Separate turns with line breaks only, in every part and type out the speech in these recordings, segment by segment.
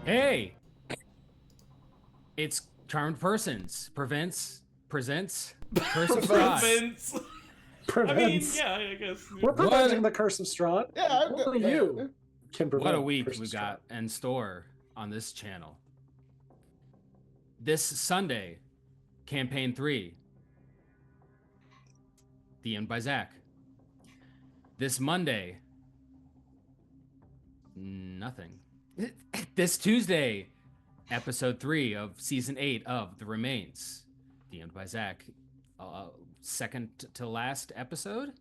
Hey, it's CharmedPersons presents Curse of Strahd.
Prevents. I mean,
Prevents.
yeah, I guess.
We're preventing
What
the curse of Strahd.
Yeah,
Only you can
what a
prevent the
week
curse of
we've
Strahd.
got in store on this channel. This Sunday, Campaign 3, DM'd by Zach. This Monday, nothing. This Tuesday, Episode 3 of Season 8 of The Remains, DM'd by Zach. Second to last episode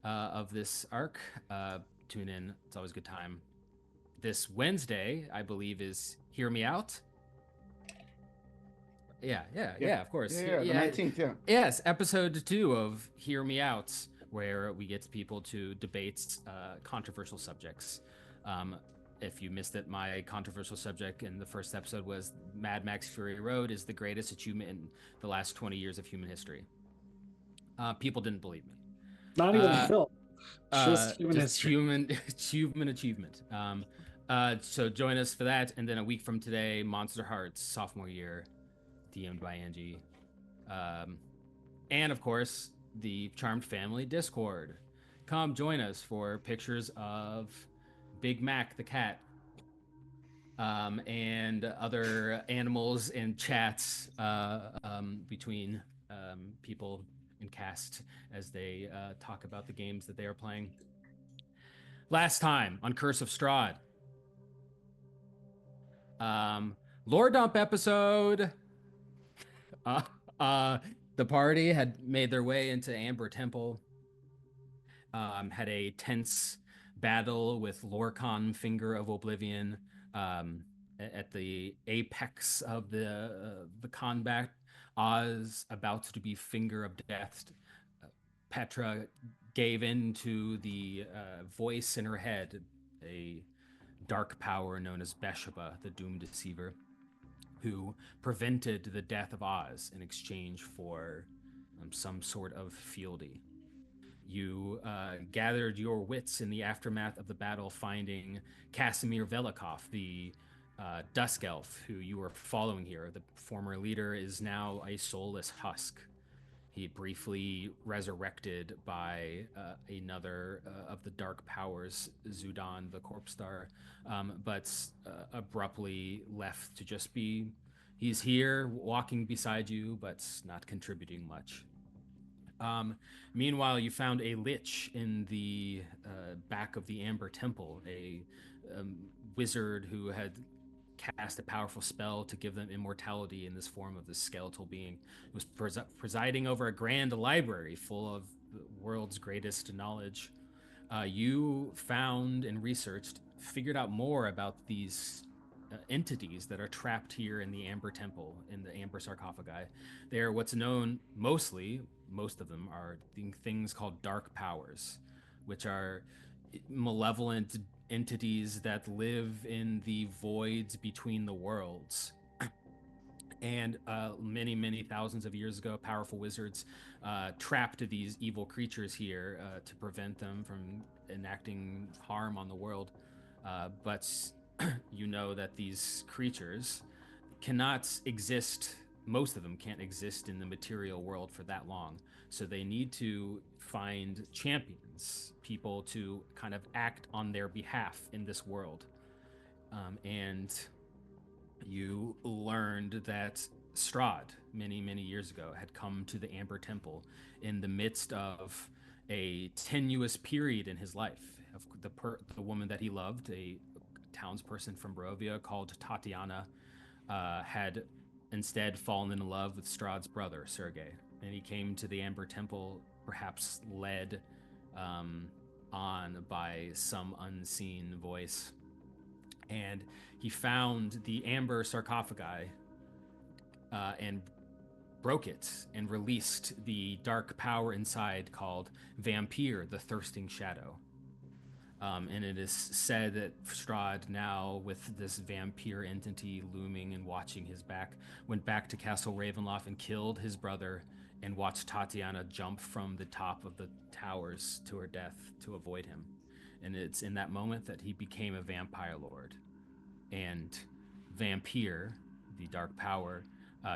of this arc. Tune in. It's always a good time. This Wednesday, I believe, is Hear Me Out. Yeah, of course.
Yeah, the 19th, yeah.
Yes, episode 2 of Hear Me Out, where we get people to debate controversial subjects. If you missed it, my controversial subject in the first episode was Mad Max Fury Road is the greatest achievement in the last 20 years of human history. People didn't believe me.
Not even the film. Just human
just
history.
human achievement. So join us for that, and then a week from today, Monster Hearts sophomore year, DM'd by Angie, and of course the Charmed Family Discord. Come join us for pictures of Big Mac the cat, and other animals and chats between people and cast as they talk about the games that they are playing. Last time on Curse of Strahd, lore dump episode. The party had made their way into Amber Temple. Had a tense battle with Lorcan, Finger of Oblivion, at the apex of the combat. Oz about to be Finger of Death. Petra gave in to the voice in her head, a dark power known as Beshaba, the Doom Deceiver, who prevented the death of Oz in exchange for some sort of fealty. You gathered your wits in the aftermath of the battle, finding Casimir Velikov, the Dusk Elf, who you were following here. The former leader is now a soulless husk. He briefly resurrected by another of the dark powers, Zudan, the Corpse Star, but abruptly left to just be. He's here, walking beside you, but not contributing much. Meanwhile, you found a lich in the back of the Amber Temple, a wizard who had cast a powerful spell to give them immortality in this form of this skeletal being. It was presiding over a grand library full of the world's greatest knowledge. You found and researched, figured out more about these entities that are trapped here in the Amber Temple, in the Amber sarcophagi. They're what's known mostly, most of them are things called dark powers, which are malevolent entities that live in the voids between the worlds. And many thousands of years ago, powerful wizards trapped these evil creatures here to prevent them from enacting harm on the world. But you know that these creatures cannot exist. Most of them can't exist in the material world for that long. So they need to find champions, people to kind of act on their behalf in this world. And you learned that Strahd, many years ago, had come to the Amber Temple in the midst of a tenuous period in his life. Of the woman that he loved, a townsperson from Barovia called Tatiana, had instead fallen in love with Strahd's brother, Sergei. And he came to the Amber Temple, perhaps led on by some unseen voice. And he found the Amber sarcophagi and broke it and released the dark power inside called Vampire, the Thirsting Shadow. And it is said that Strahd, now with this vampire entity looming and watching his back, went back to Castle Ravenloft and killed his brother and watched Tatiana jump from the top of the towers to her death to avoid him. And it's in that moment that he became a vampire lord. and Vampire, the dark power,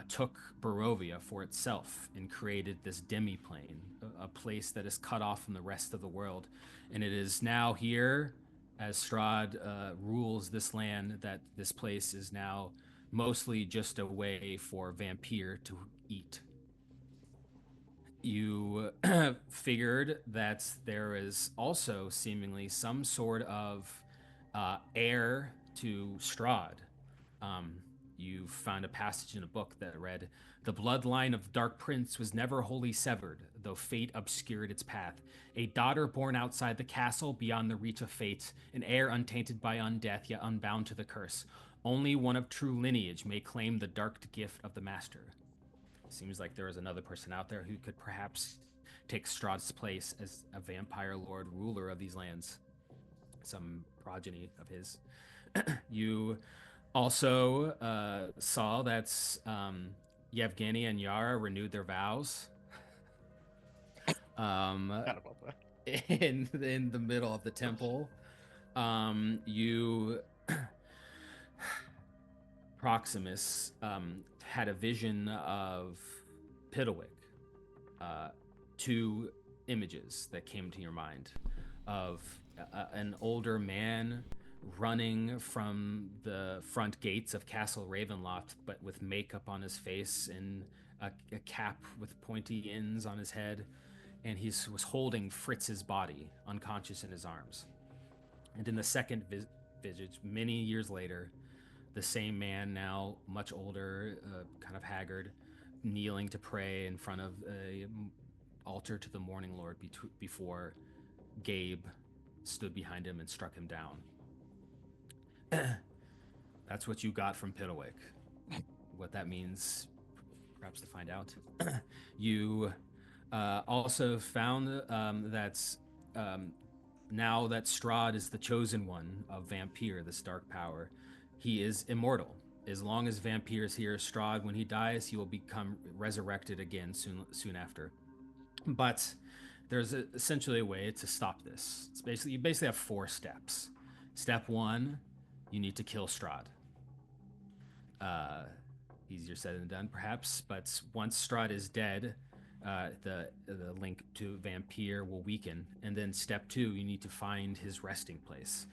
took Barovia for itself and created this demiplane, a place that is cut off from the rest of the world. And it is now here, as Strahd rules this land, that this place is now mostly just a way for Vampire to eat. You figured that there is also seemingly some sort of heir to Strahd. You found a passage in a book that read, "The bloodline of Dark Prince was never wholly severed, though fate obscured its path. A daughter born outside the castle, beyond the reach of fate, an heir untainted by undeath, yet unbound to the curse. Only one of true lineage may claim the dark gift of the master." Seems like there is another person out there who could perhaps take Strahd's place as a vampire lord ruler of these lands. Some progeny of his. You also saw that Yevgeny and Yara renewed their vows. In the middle of the temple. You Proximus had a vision of Piddlewick. Two images that came to your mind of an older man running from the front gates of Castle Ravenloft, but with makeup on his face and a cap with pointy ends on his head, and he was holding Fritz's body unconscious in his arms. And in the second visage, many years later, the same man, now much older, kind of haggard, kneeling to pray in front of a altar to the Morning Lord before Gabe stood behind him and struck him down. That's what you got from Piddlewick. What that means, perhaps to find out. You also found that now that Strahd is the chosen one of Vampire, this dark power, he is immortal. As long as Vampire is here, Strahd, when he dies, he will become resurrected again soon after. But there's essentially a way to stop this. You basically have 4 steps. Step 1, you need to kill Strahd. Easier said than done, perhaps, but once Strahd is dead, the link to Vampire will weaken. And then step 2, you need to find his resting place.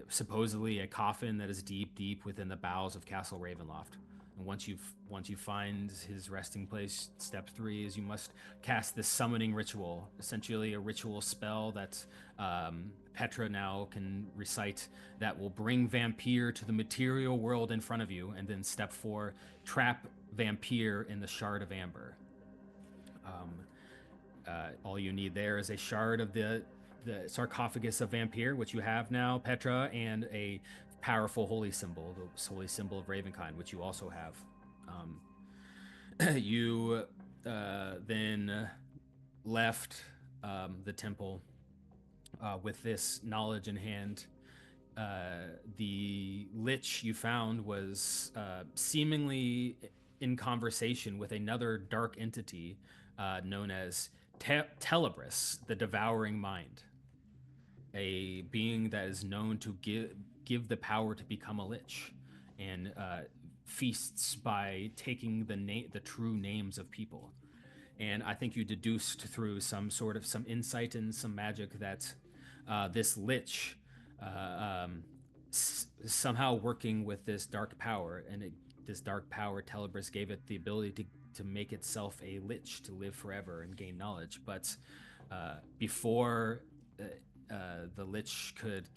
Supposedly a coffin that is deep within the bowels of Castle Ravenloft. And once you find his resting place, step 3 is you must cast this summoning ritual, essentially a ritual spell that Petra now can recite that will bring Vampire to the material world in front of you. And then step 4, trap Vampire in the Shard of Amber. All you need there is a shard of the sarcophagus of Vampire, which you have now, Petra, and a powerful holy symbol, the holy symbol of Ravenkind, which you also have. You then left the temple with this knowledge in hand. The lich you found was seemingly in conversation with another dark entity known as Tenebris, the Devouring Mind, a being that is known to give the power to become a lich, and feasts by taking the true names of people. And I think you deduced through some insight and some magic that this lich somehow working with this dark power, and this dark power, Tenebris, gave it the ability to make itself a lich to live forever and gain knowledge. But before the lich could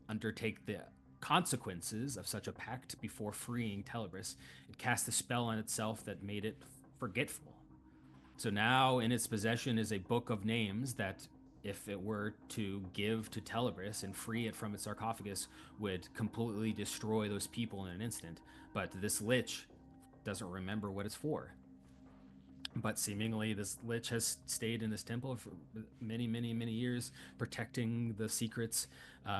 undertake the consequences of such a pact, before freeing Tenebris, it cast a spell on itself that made it forgetful. So now in its possession is a book of names that, if it were to give to Tenebris and free it from its sarcophagus, would completely destroy those people in an instant. But this lich doesn't remember what it's for. But seemingly this lich has stayed in this temple for many, many, many years, protecting the secrets,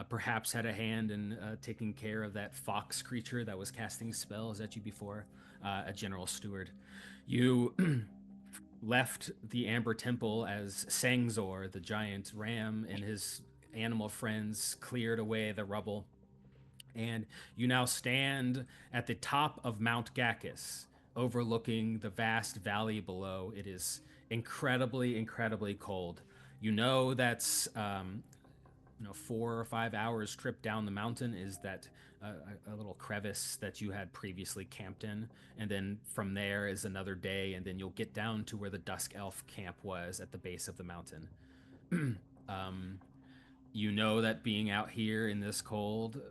perhaps had a hand in taking care of that fox creature that was casting spells at you before, a general steward. You left the Amber Temple as Sangzor, the giant ram, and his animal friends cleared away the rubble. And you now stand at the top of Mount Gacchus, overlooking the vast valley below. It is incredibly, incredibly cold. You know that's 4 or 5 hours trip down the mountain is that a little crevice that you had previously camped in, and then from there is another day, and then you'll get down to where the Dusk Elf camp was at the base of the mountain. You know that being out here in this cold,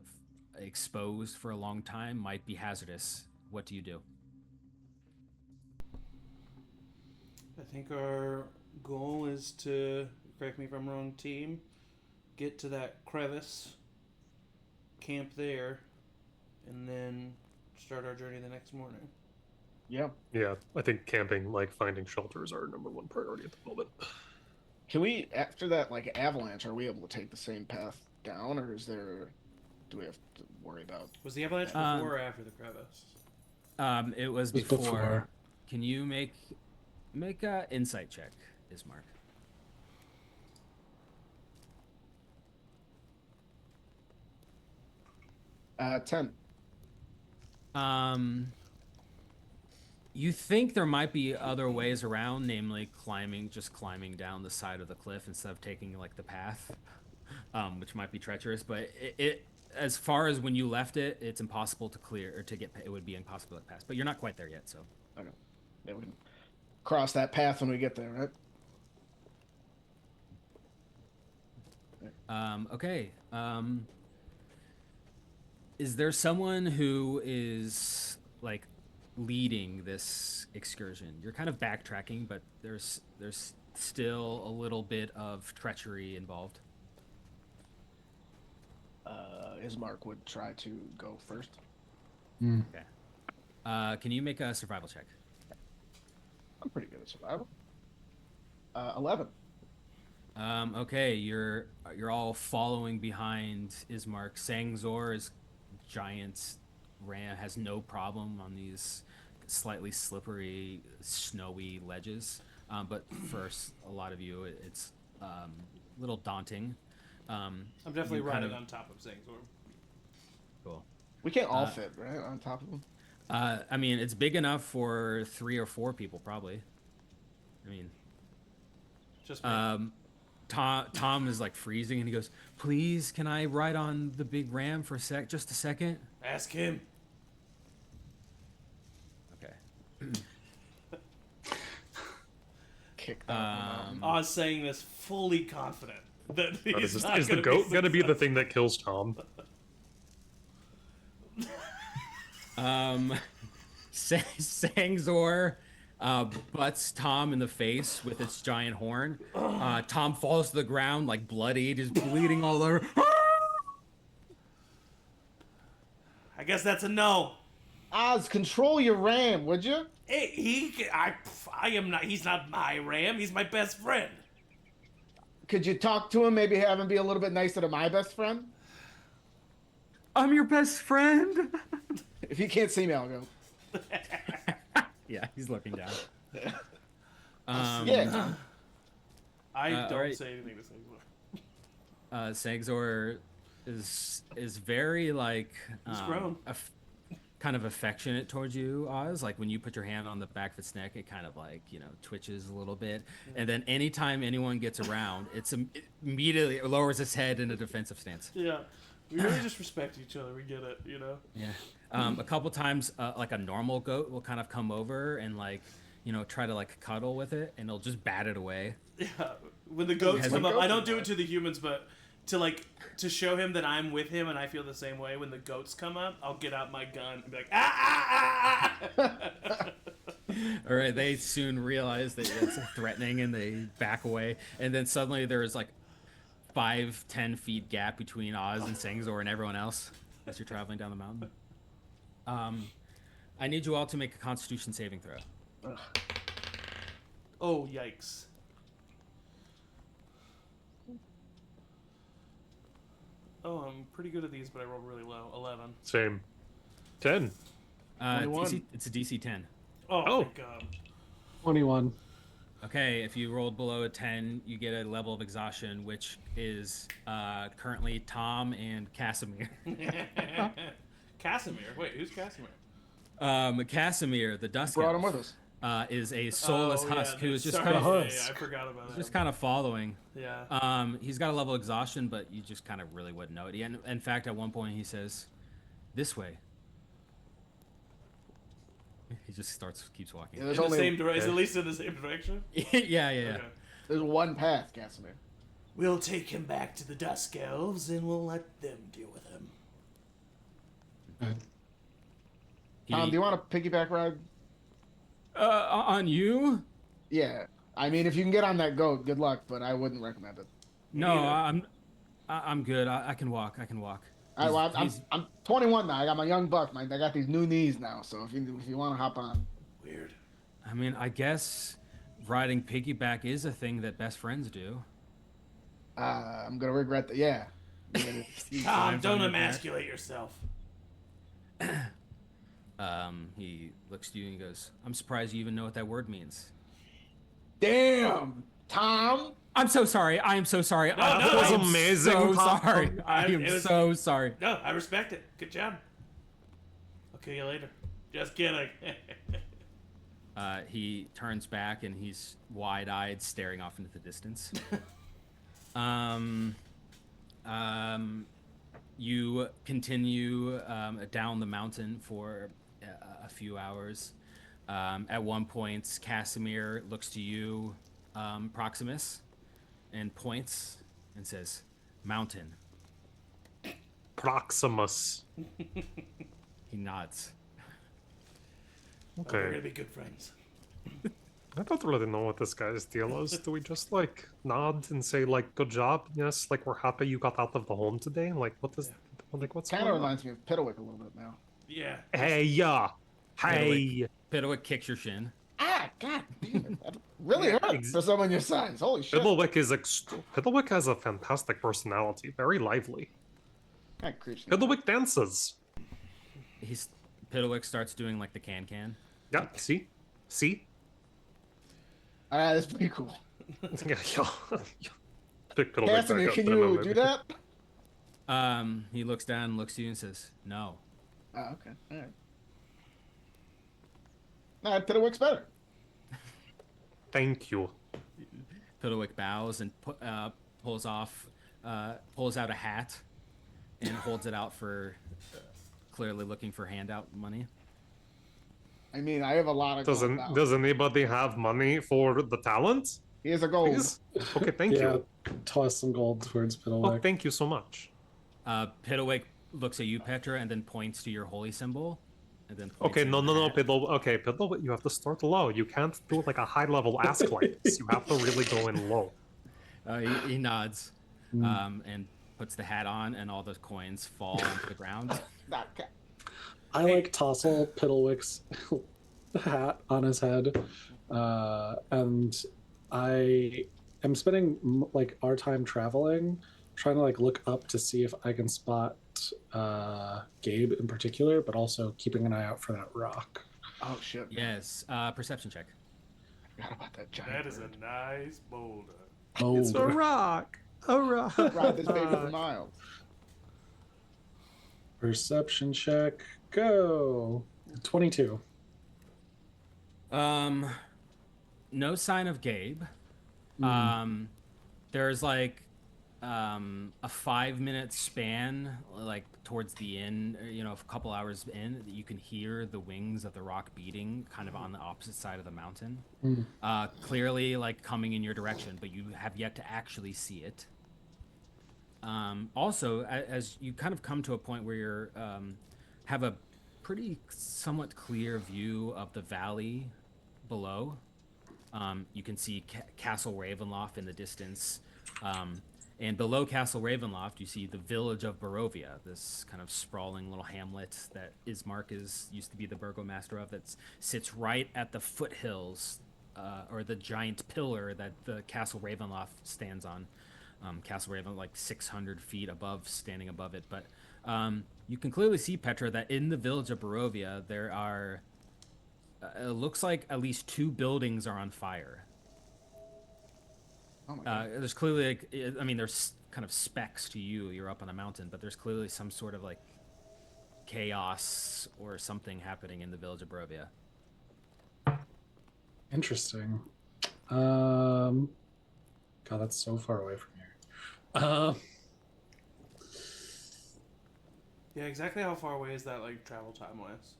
exposed for a long time, might be hazardous. What do you do?
I think our goal is to, correct me if I'm wrong, team, get to that crevice, camp there, and then start our journey the next morning.
Yeah.
Yeah, I think camping, like finding shelter, is our #1 priority at the moment.
Can we, after that, like avalanche, are we able to take the same path down, or do we have to worry about?
Was the avalanche before or after the crevice?
It was before. Can you make a insight check, Ismark?
10.
You think there might be other ways around, namely just climbing down the side of the cliff instead of taking like the path, which might be treacherous. But it as far as when you left it, it's impossible to clear or to get. It would be impossible to pass. But you're not quite there yet, so.
Okay. Yeah, we can cross that path when we get there, right?
Okay. Is there someone who is like leading this excursion? You're kind of backtracking, but there's still a little bit of treachery involved.
Ismark would try to go first.
Okay. Can you make a survival check?
I'm pretty good at survival. 11.
Okay, you're all following behind Ismark. Sangzor's giant ram has no problem on these slightly slippery, snowy ledges. But for a lot of you, it's a little daunting.
I'm definitely riding on top of Sangzor.
Cool.
We can't all fit, right, on top of them?
I mean, it's big enough for 3 or 4 people, probably. I mean,
just me.
Tom is like freezing, and he goes, "Please, can I ride on the big ram for just a second?"
Ask him.
Okay.
Kick that.
Oz saying this fully confident that he's
Is
not
the goat going to be the thing that kills Tom?
Sangzor butts Tom in the face with its giant horn. Tom falls to the ground like bloodied, just bleeding all over.
I guess that's a no.
Oz, control your ram, would you?
I am not. He's not my ram. He's my best friend.
Could you talk to him? Maybe have him be a little bit nicer to my best friend.
I'm your best friend.
If you can't see me, I'll go.
Yeah, he's looking down.
Yeah.
I don't
right.
say anything to Sangzor.
Sangzor is very like
He's grown.
Kind of affectionate towards you, Oz. Like when you put your hand on the back of its neck, it kind of like twitches a little bit. And then anytime anyone gets around, it immediately lowers its head in a defensive stance.
Yeah, we really just respect each other. We get it,
Yeah. A couple times, like a normal goat will kind of come over and like try to like cuddle with it, and it'll just bat it away.
Yeah, when the goats come up, I don't do it to the humans, but to show him that I'm with him and I feel the same way. When the goats come up, I'll get out my gun and be like, ah, ah, ah, ah.
All right, they soon realize that it's threatening and they back away, and then suddenly there's like 5-10 feet gap between Oz and Sangzor and everyone else as you're traveling down the mountain. I need you all to make a Constitution saving throw.
Oh, yikes. Oh, I'm pretty good at these, but I rolled really low. 11.
Same. 10.
It's a DC 10.
Oh,
Oh.
thank God.
21.
Okay, if you rolled below a 10, you get a level of exhaustion, which is currently Tom and Casimir.
Casimir? Wait, who's Casimir?
Casimir, the Dusk
Brought him
Elf,
with us.
is a soulless husk who is just kind of
I forgot about that.
just kind of following.
Yeah.
He's got a level of exhaustion, but you just kind of really wouldn't know it. In fact, at one point he says, "This way." He just keeps walking.
Yeah, there's
In the
only
same direction, at least in the same direction.
yeah.
Okay.
there's one path, Casimir.
We'll take him back to the Dusk Elves, and we'll let them deal with him.
Tom, do you want a piggyback ride?
On you?
Yeah. I mean, if you can get on that goat, good luck, but I wouldn't recommend it.
No, I'm good. I can walk.
I'm 21 now. I got my young buck. I got these new knees now. So if you want to hop on,
Weird.
I mean, I guess riding piggyback is a thing that best friends do.
I'm gonna regret that. Yeah.
Tom, don't emasculate yourself.
He looks to you and he goes, "I'm surprised you even know what that word means."
Damn, Tom.
I'm so sorry. I am so sorry.
That was
amazing,
So
Tom.
sorry. I am so sorry.
No, I respect it. Good job. I'll kill you later. Just kidding.
He turns back and he's wide-eyed, staring off into the distance. You continue down the mountain for a few hours. At one point, Casimir looks to you, Proximus, and points and says, "Mountain."
Proximus.
He nods.
Okay.
We're gonna be good friends.
I don't really know what this guy's deal is. Do we just like nod and say like "good job"? Yes, like we're happy you got out of the home today. Like what does like what's
Kind of
going on?
reminds me of Piddlewick a little bit now.
Yeah.
Hey, hey.
Piddlewick kicks your shin.
Ah, god damn it! That really hurt for someone your size. Holy shit!
Piddlewick has a fantastic personality, very lively.
That creeps me out.
Piddlewick dances.
Piddlewick starts doing like the can.
Yeah, see.
That's pretty cool.
Yeah. Pick Piddlewick
Casimir,
back up
can
in a
you
minute.
do that?
He looks down, looks to you, and says, "No."
Oh, okay. All right. Nah, Piddlewick's better.
Thank you.
Piddlewick bows and pulls out a hat and holds it out for clearly looking for handout money.
I mean, I have a lot of gold now.
Does anybody have money for the talent?
Here's a gold.
Please? Okay, thank you.
Toss some gold towards Piddlewick.
Oh, thank you so much.
Piddlewick looks at you, Petra, and then points to your holy symbol. And then
Okay, no, Piddle, you have to start low. You can't do like a high-level ask like this. You have to really go in low.
He nods and puts the hat on, and all the coins fall onto the ground.
I like tossle Piddlewick's hat on his head, and I am spending like our time traveling, trying to like look up to see if I can spot Gabe in particular, but also keeping an eye out for that rock.
Oh shit!
Yes, perception check.
I forgot about that giant.
That is a nice boulder.
It's a rock. A rock.
Ride this baby for miles.
Perception check. Go. 22.
No sign of Gabe. There's like a 5-minute span, like towards the end, a couple hours in, that you can hear the wings of the rock beating kind of on the opposite side of the mountain. Clearly like coming in your direction, but you have yet to actually see it. Also, as you kind of come to a point where you're have a pretty somewhat clear view of the valley below. You can see Castle Ravenloft in the distance. And below Castle Ravenloft, you see the village of Barovia, this kind of sprawling little hamlet that Ismark used to be the burgomaster of, that sits right at the foothills, or the giant pillar that the Castle Ravenloft stands on. Castle Raven, like 600 feet standing above it. But you can clearly see, Petra, that in the village of Barovia, there are, it looks like at least 2 buildings are on fire.
Oh my god.
There's clearly like, I mean, there's kind of specks to you. You're up on a mountain, but there's clearly some sort of like chaos or something happening in the village of Barovia.
Interesting. God, that's so far away from here.
Yeah, exactly how far away is that, like, travel time-wise?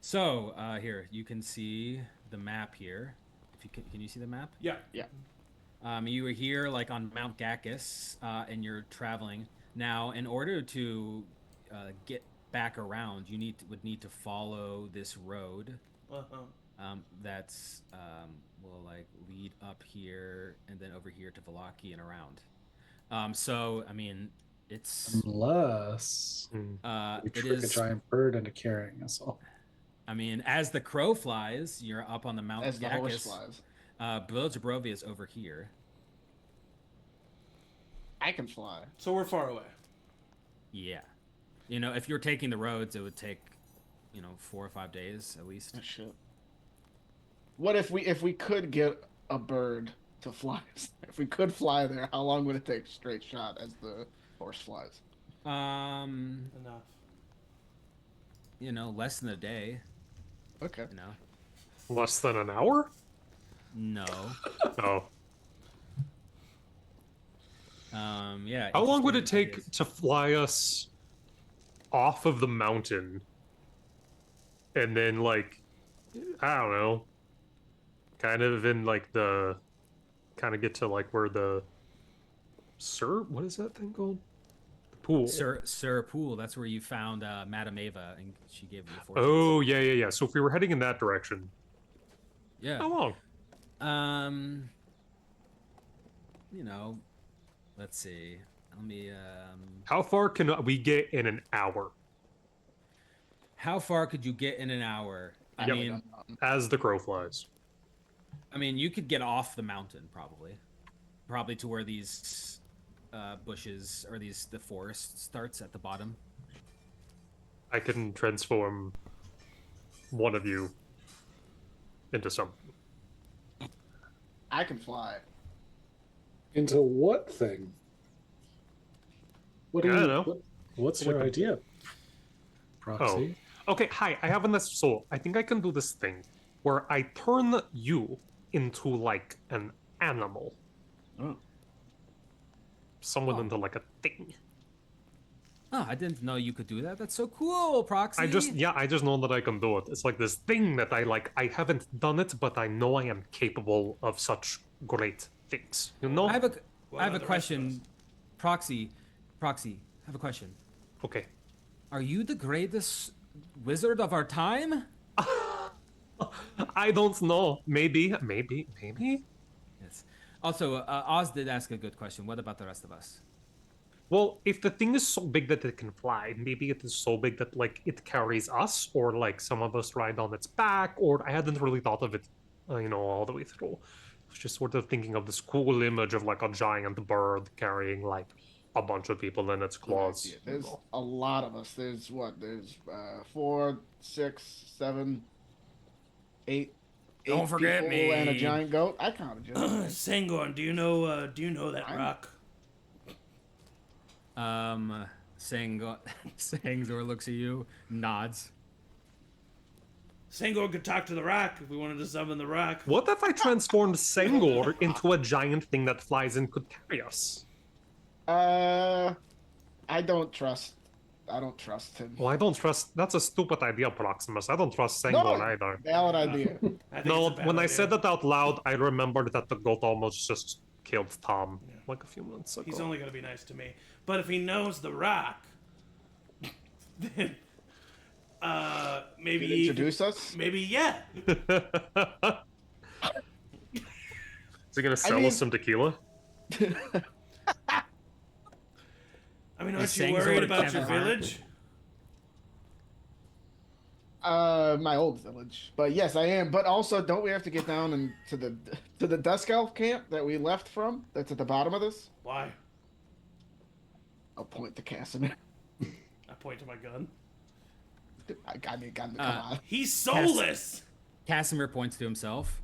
So here you can see the map here. If you can you see the map?
Yeah.
Yeah.
You were here like on Mount Gacus, and you're traveling now. In order to get back around, you would need to follow this road. That's will like lead up here and then over here to Vallaki and around. So I mean, it's
Unless we
it
trick a
is.
giant bird into carrying us all.
I mean, as the crow flies, you're up on the Mount
As the horse
Gacus.
flies.
Village of Barovia is over here.
I can fly.
So we're far away.
Yeah, you know, if you're taking the roads, it would take, 4 or 5 days at least.
Oh, shit. What if we could get a bird to fly? If we could fly there, how long would it take straight shot as the horse flies?
Enough.
Less than a day.
Okay.
Less than an hour?
No.
Oh.
Yeah.
How long would it
interesting
take
ideas.
to fly us off of the mountain? And then, like, I don't know, kind of in, like, kind of get to, like, where the... what is that thing called? The pool.
Sir Pool, that's where you found Madame Ava, and she gave you the fortune.
Oh, yeah. So if we were heading in that direction,
Yeah.
how long?
Let's see. Let me,
How far can we get in an hour?
how far could you get in an hour? I
Yep.
mean,
As the crow flies.
you could get off the mountain probably to where these bushes or the forest starts at the bottom.
I can transform one of you into something.
I can fly.
Into what thing? What do
I
you
don't know.
What's your idea? Proxy.
Okay, hi, I have an soul. I think I can do this thing where I turn you into, like, an animal.
Oh.
Someone into, like, a thing.
Oh, I didn't know you could do that. That's so cool, Proxy.
I just know that I can do it. It's like this thing that I like. I haven't done it, but I know I am capable of such great things. You know?
I have a
What
I have a
about the rest of
question.
us?
Proxy, I have a question.
Okay.
Are you the greatest wizard of our time?
I don't know. Maybe.
Yes. Also, Oz did ask a good question. What about the rest of us?
Well, if the thing is so big that it can fly, maybe it is so big that, like, it carries us, or, like, some of us ride on its back, or I hadn't really thought of it, all the way through. I was just sort of thinking of this cool image of, like, a giant bird carrying, like, a bunch of people in its claws.
Yeah, there's a lot of us. There's 4, 6, 7, 8.
Don't
8
forget
people
me.
and a giant goat. I counted you.
Sangorn, do you know that
I'm-
rock?
Sangor looks at you, nods.
Sangorn could talk to the rock if we wanted to summon the rock.
What if I transformed Sangor into a giant thing that flies and could carry us?
I don't trust him.
Well, I don't trust. That's a stupid idea, Proximus. I don't trust Sangor either.
Valid idea.
I think
No,
it's a bad
when I
idea.
said that out loud, I remembered that the goat almost just killed Tom like a few months ago.
He's only gonna be nice to me. But if he knows the rock, then maybe
Can you introduce us?
maybe yeah.
Is he gonna sell
mean-
us some tequila?
I mean, aren't
Is
you
Sangor
worried about
Kevin
your
Hart?
village?
My old village, but yes, I am. But also, don't we have to get down to the Dusk Elf camp that we left from? That's at the bottom of this.
Why?
I'll point to Casimir.
I point to my gun.
I mean, come on.
He's soulless.
Casimir points to himself.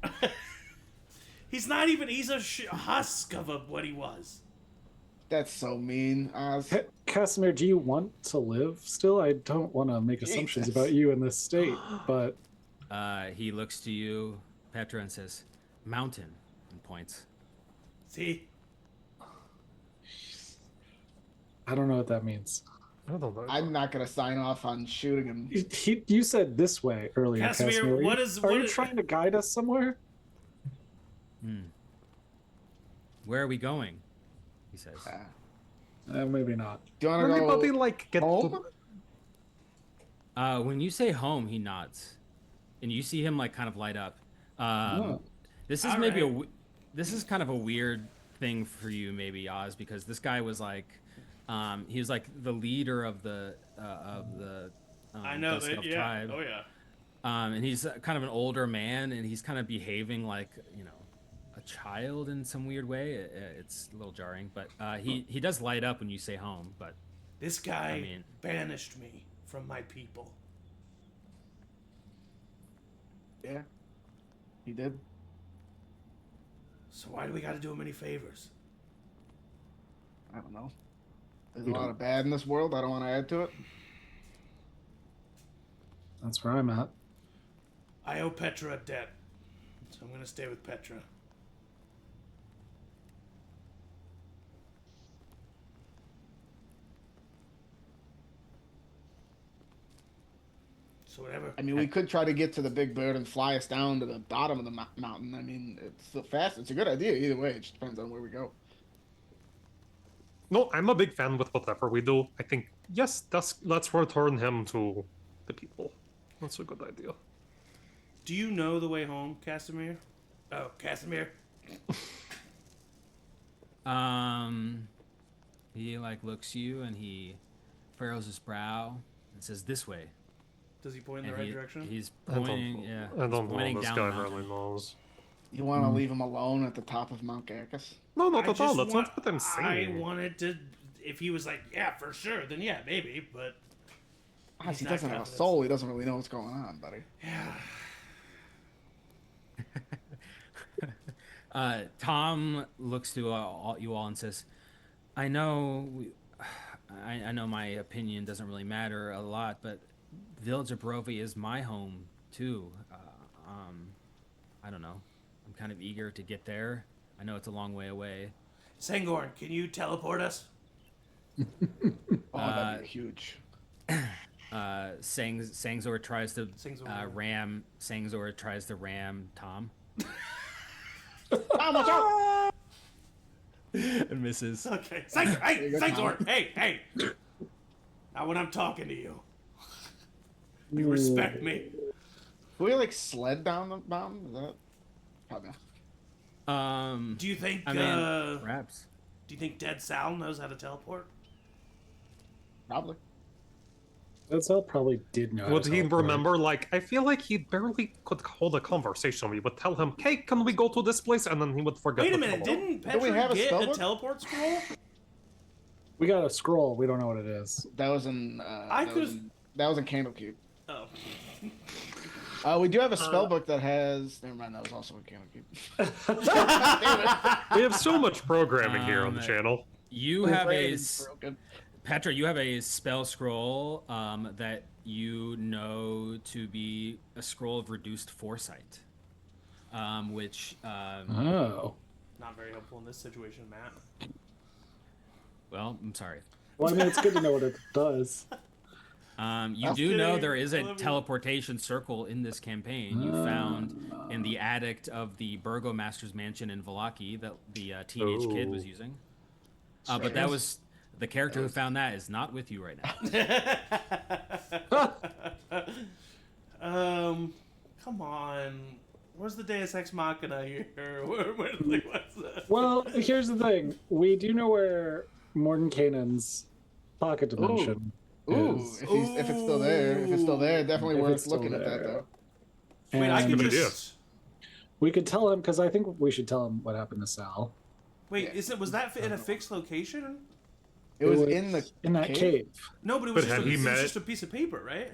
He's not even. He's a husk of what he was.
That's so mean, Oz.
Casimir, do you want to live still? I don't want to make assumptions about you in this state, but
He looks to you, Petra, and says, "Mountain," and points.
See?
I don't know what that means.
I don't know.
I'm not gonna sign off on shooting him.
You said this way earlier,
Casimir,
Casimir. Are you
what-
trying to guide us somewhere?
Where are we going? He says.
Maybe not.
Do you want to
Everybody
go
like get
home?
When you say home, he nods, and you see him like kind of light up. This is
All
maybe
right.
this is kind of a weird thing for you, maybe Oz, because this guy was like, he was like the leader of the
I know
Dust
that.
Elf
Yeah.
tribe.
Oh yeah.
And he's kind of an older man, and he's kind of behaving like, you know, a child in some weird way. It's a little jarring, but he does light up when you say home. But
This guy
I mean-
banished me from my people.
Yeah, he did.
So why do we got to do him any favors?
I don't know. There's a lot of bad in this world. I don't want to add to it.
That's where I'm at.
I owe Petra a debt, so I'm gonna stay with Petra. So whatever.
I mean, we could try to get to the big bird and fly us down to the bottom of the mountain. I mean, it's the fast. It's a good idea either way. It just depends on where we go.
No, I'm a big fan with whatever we do. I think yes, let's return him to the people. That's a good idea.
Do you know the way home, Casimir? Oh, Casimir.
He like looks you and he furrows his brow and says, "This way."
Does he point in
And
the right direction?
He's
I don't
pointing.
know.
Yeah,
I don't
he's
know.
pointing
This
down
guy
the mountain.
really knows.
You want to leave him alone at the top of Mount Gacus?
No, not
I
at all.
just
That's
want-
not what I'm saying.
I wanted to. If he was like, yeah, for sure, then yeah, maybe. But
Oz, he
not
doesn't have a
confident.
soul. He doesn't really know what's going on, buddy.
yeah,
Tom looks to you all and says, "I know, I know my opinion doesn't really matter a lot, but Village of Barovia is my home too. I don't know. I'm kind of eager to get there. I know it's a long way away."
Sangorn, can you teleport us?
Oh, that'd be huge.
Sangzor tries to
Sangzor.
ram. Sangzor tries to ram Tom.
Tom, watch out!
And misses.
Okay, Sangor, hey,
you go,
Sangor, hey. Not when I'm talking to you. You respect me.
Can we like sled down the mountain? Is that probably not.
Do you think?
I mean, perhaps.
Do you think Dead Sal knows how to teleport?
Probably.
That's all probably did know. how
Would
to
he
teleport.
remember? Like, I feel like he barely could hold a conversation. We would tell him, "Hey, can we go to this place?" And then he would forget.
Wait a
to
minute,
follow.
didn't
Don't we
Petra
have a
get a
spellbook?
teleport scroll?
We got a scroll. We don't know what it is.
That was in. That was in Candlekeep.
Oh.
We do have a spell book that has. Never mind, that was also in Candlekeep.
We have so much programming here on the channel.
You have a
Brain's broken.
Petra. You have a spell scroll that you know to be a scroll of reduced foresight, which
Oh.
Not very helpful in this situation, Matt.
well, I'm sorry.
Well, I mean, it's good to know what it does.
You do know
kidding.
there is
I
a
love you.
teleportation circle in this campaign. You found in the attic of the Burgomaster's mansion in Vallaki that the teenage kid was using. But that was the character who found that is not with you right now.
Come on. Where's the Deus Ex Machina here? What's that?
Well, here's the thing. We do know where Mordenkainen's pocket dimension
Ooh,
is.
if it's still there, definitely
If
worth
it's still
looking at that
there.
though.
Wait, I
And
can
Good idea.
just.
we could tell him, because I think we should tell him what happened to Sal.
Wait, was that in a fixed location?
It was in
that cave.
No, but it was,
But have he
it was
met-
just a piece of paper, right?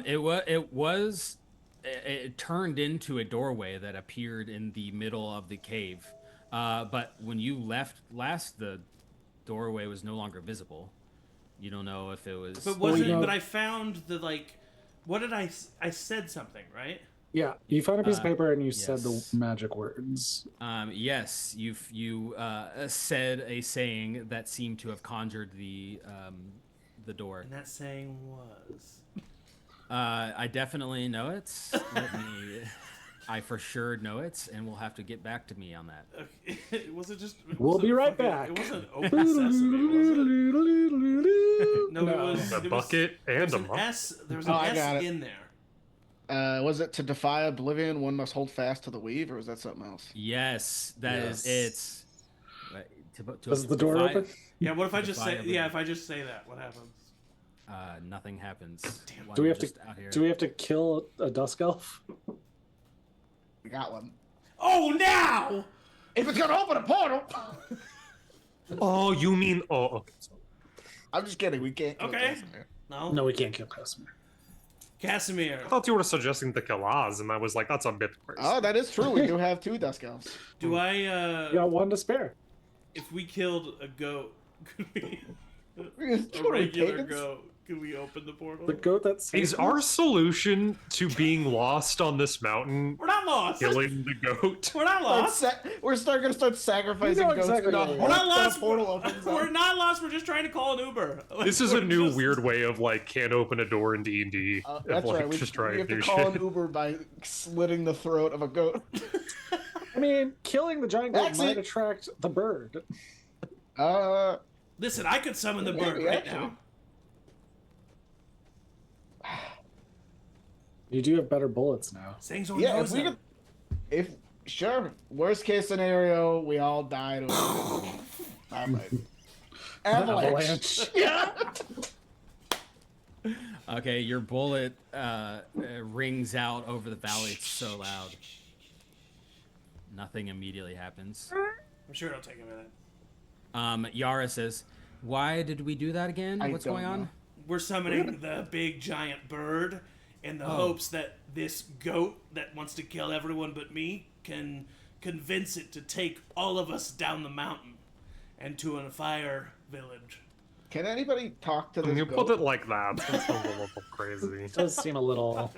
It was it turned into a doorway that appeared in the middle of the cave. But when you left last, the doorway was no longer visible. You don't know if it was.
But wasn't?
know-
But I found the like. What did I said something, right?
Yeah, you found a piece of paper and you said the
yes.
magic words.
Yes, you said a saying that seemed to have conjured the door.
And that saying was.
I definitely know it. I for sure know it, and we'll have to get back to me on that.
Okay. Was it just?
We'll be right back.
It wasn't open sesame, was it? No, it was
A
it was-
bucket
there
and
was
a
an
mug.
S. There was an
I got
S
it.
in there.
Was it to defy oblivion, one must hold fast to the weave, or was that something else?
Yes, that is
Yes.
it.
Does the door open?
Yeah. What if I just say?
Defy
Yeah. If I just say that, what happens?
Nothing happens. While
Do we
you're
have to?
just out here.
Do we have to kill a dusk elf?
We got one.
Oh, now!
If it's gonna open a portal!
Oh, you mean? Oh, okay. Sorry.
I'm just kidding. We can't. Kill
Okay.
Casimir.
No.
No, we can't kill Casimir.
Casimir.
I thought you were suggesting to kill Oz, and I was like, that's a bit crazy.
Oh, that is true. We do have 2 dusk elves.
Do I?
You got one to spare.
If we killed a goat, could we?
What
A
are we,
regular
pagans?
goat. Could we open the portal?
The goat that saved
Is
us?
our solution to being lost on this mountain
We're not lost.
killing the goat?
We're not lost.
We're gonna start sacrificing
You know
goats.
exactly
in the
what we
hope
We're
are.
not
that a
lost.
portal opens
We're
up.
not lost. We're just trying to call an Uber.
This is a
We're
new
just-
weird way of like can't open a door in D&D.
That's
like,
right. We,
just
we
trying
have
to
to
do
call
shit.
an Uber by slitting the throat of a goat.
I mean, killing the giant goat
Actually-
might attract the bird.
Listen, I could summon the bird
Maybe,
right
actually.
now.
You do have better bullets now.
Sangzor
Yeah,
knows
if we
them.
could, sure. Worst case scenario, we all die to avalanche. Yeah.
Okay, your bullet rings out over the valley. It's so loud. Nothing immediately happens.
I'm sure it'll take a minute.
Yara says, "Why did we do that again?
I
What's
don't
going on?"
know.
We're summoning the big giant bird in the hopes that this goat that wants to kill everyone but me can convince it to take all of us down the mountain and to a fire village.
Can anybody talk to
When
this
you
goat?
put it like that, it sounds a little crazy.
It does seem a little.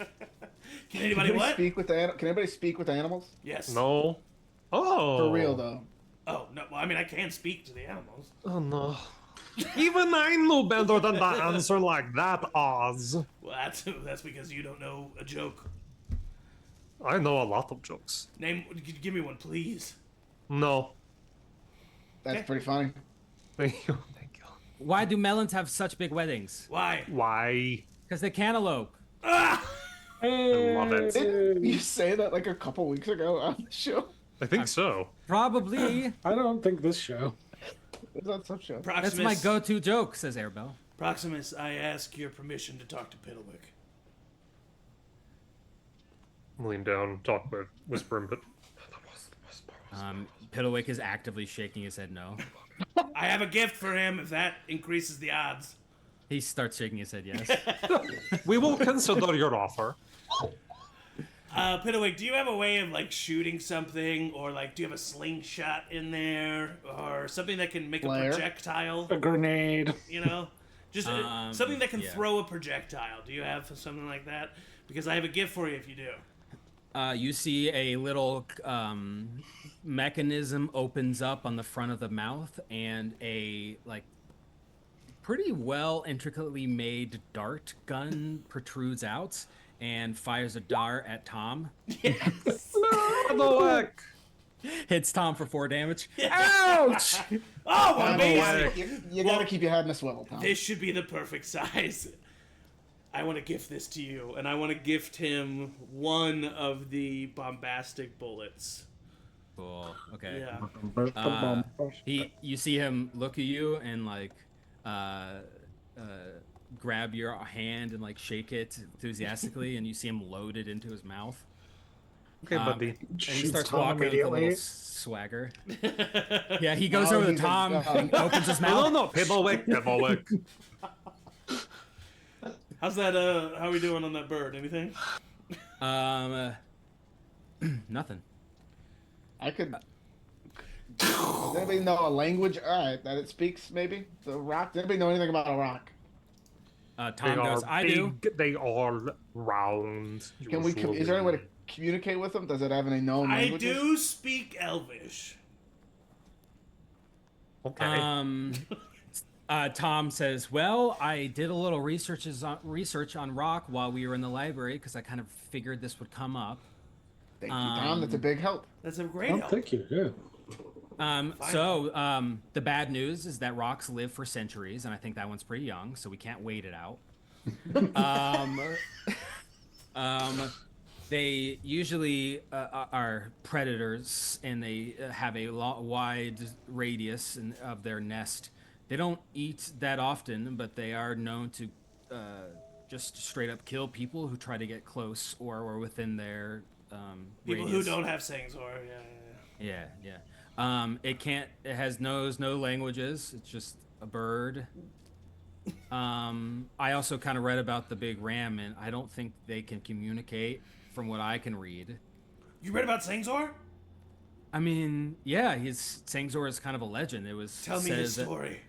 Can anybody
Can
what?
speak with Can anybody speak with animals?
Yes.
No. Oh.
For real though.
Oh, no. Well, I mean, I can speak to the animals.
Oh no. Even I know better than to answer like that, Oz.
Well, that's because you don't know a joke.
I know a lot of jokes.
Give me one, please.
No.
That's
Okay.
pretty funny.
Thank you. Thank you.
Why do melons have such big weddings?
Why?
Why?
Because they cantaloupe.
Ah!
I love it.
Didn't you say that like a couple weeks ago on the show?
I think so.
Probably.
I don't think this show.
It was on some show.
Proximus,
That's my go-to joke, says Airbell.
Proximus, I ask your permission to talk to Piddlewick.
Lean down, talk with, whisper him, but.
Piddlewick is actively shaking his head no.
I have a gift for him if that increases the odds.
He starts shaking his head yes.
We will consider your offer.
Piddlewick, do you have a way of like shooting something, or like do you have a slingshot in there, or something that can make
Flare.
a projectile?
A grenade.
You know, just something that can
yeah.
throw a projectile. Do you have something like that? Because I have a gift for you if you do.
You see a little mechanism opens up on the front of the mouth, and a like pretty well intricately made dart gun protrudes out and fires a dart at Tom.
Piddlewick!
Hits Tom for 4 damage.
Ouch!
Oh, amazing!
You gotta keep your head in a swivel, Tom.
This should be the perfect size. I want to gift this to you, and I want to gift him one of the bombastic bullets.
Cool. Okay.
Yeah.
You see him look at you and like grab your hand and like shake it enthusiastically, and you see him load it into his mouth.
Okay, buddy.
And he
Shoots
starts
Tom
walking with a
immediately.
little swagger. Yeah, he goes
Oh,
over to
he's a
Tom,
dog.
opens his
No,
mouth.
no, Piddlewick, Piddlewick.
How's that? How are we doing on that bird? Anything?
Um, nothing.
I could. Does anybody know a language? All right, that it speaks. Maybe the rock. Does anybody know anything about a rock?
They
Tom
are
goes, I do.
big. They are round.
Can we? Is there any way to
Usually.
communicate with them? Does it have any known
I
languages?
do speak Elvish.
Okay.
Tom says, well, I did a little research on rock while we were in the library because I kind of figured this would come up.
Thank you, Tom. That's a big help.
That's a great
Oh,
help.
thank you. Yeah.
The bad news is that rocks live for centuries, and I think that one's pretty young, so we can't wait it out. They usually are predators, and they have a wide radius of their nest. They don't eat that often, but they are known to just straight up kill people who try to get close or within their
People
radius.
who don't have sayings, or
Yeah. It knows no languages. It's just a bird. I also kind of read about the big ram, and I don't think they can communicate from what I can read.
You read about Sangzor?
I mean, yeah, his Sangzor is kind of a legend. It was
Tell me his story.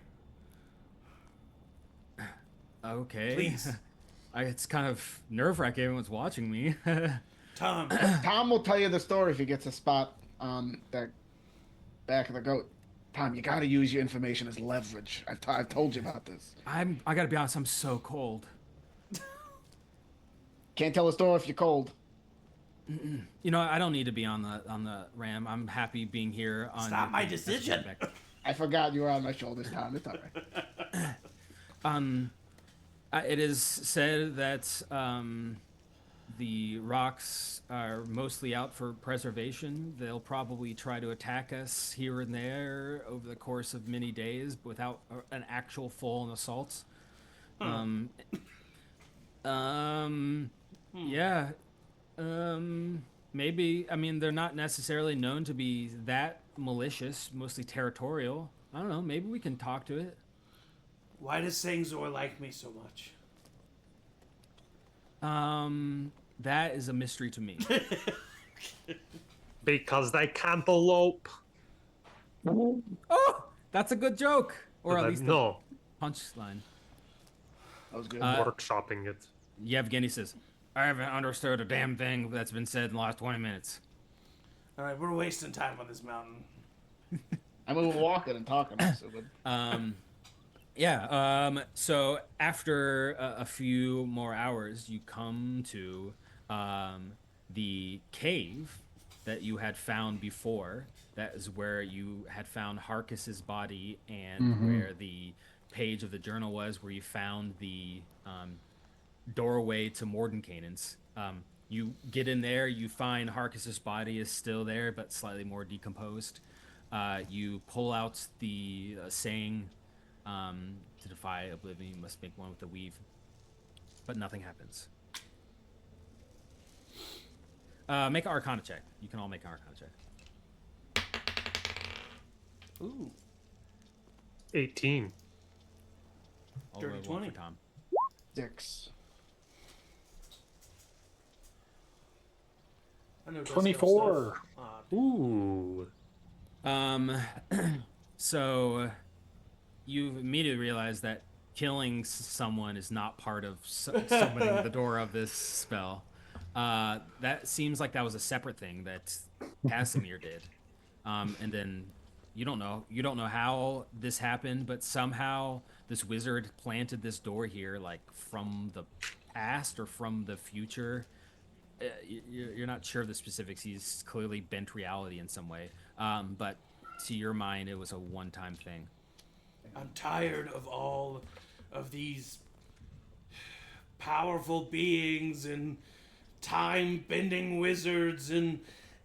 Okay.
Please.
It's kind of nerve-wracking. Everyone's watching me.
Tom.
Tom will tell you the story if he gets a spot on that back of the goat. Tom, you got to use your information as leverage. I've told you about this.
I gotta be honest. I'm so cold.
Can't tell a story if you're cold.
You know, I don't need to be on the ram. I'm happy being here.
Stop my decision.
I forgot you were on my shoulders, Tom. It's all right.
It is said that the rocks are mostly out for preservation. They'll probably try to attack us here and there over the course of many days without an actual full-on assault. Yeah. Maybe. I mean, they're not necessarily known to be that malicious, mostly territorial. I don't know. Maybe we can talk to it.
Why does Sangzor like me so much?
That is a mystery to me.
Because they can't elope.
Oh, that's a good joke, or at least
no.
punchline.
That was good.
Workshopping it.
Yevgeny says, I haven't understood a damn thing that's been said in the last 20 minutes.
All right, we're wasting time on this mountain.
I mean, we're walking and talking. So
So after a few more hours, you come to the cave that you had found before. That is where you had found Harkis's body and where the page of the journal was, where you found the doorway to Mordenkainen's. You get in there, you find Harkis's body is still there, but slightly more decomposed. You pull out the saying, to defy oblivion, you must make one with the weave. But nothing happens. Make an Arcana check. You can all make an Arcana check.
Ooh.
18.
All
Dirty
roll
20.
for Tom.
6.
I know
24.
Ooh.
So you immediately realize that killing someone is not part of summoning the door of this spell. That seems like that was a separate thing that Casimir did. And then you don't know how this happened, but somehow this wizard planted this door here, like from the past or from the future. You're not sure of the specifics. He's clearly bent reality in some way. But to your mind, it was a one-time thing.
I'm tired of all of these powerful beings and time-bending wizards and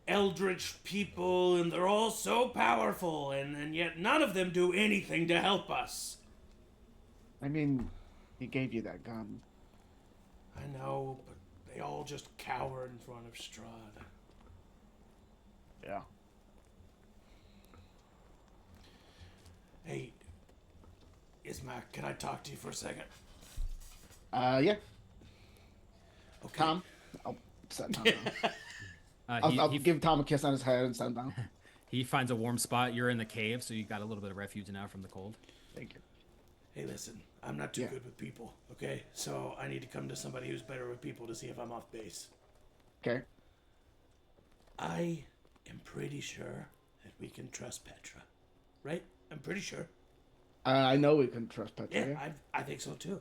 eldritch people, and they're all so powerful, and yet none of them do anything to help us.
I mean, he gave you that gun.
I know, but they all just cower in front of Strahd.
Yeah.
Hey, Ismark, can I talk to you for a second?
Yeah.
Okay.
Tom, I'll setting Tom down.
He,
I'll
he,
give Tom a kiss on his head and set him down.
he finds a warm spot. You're in the cave, so you got a little bit of refuge now from the cold.
Thank you.
Hey, listen, I'm not too good with people, okay? So I need to come to somebody who's better with people to see if I'm off base.
Okay.
I am pretty sure that we can trust Petra, right? I'm pretty sure.
I know we can trust Petra.
Yeah, I think so too.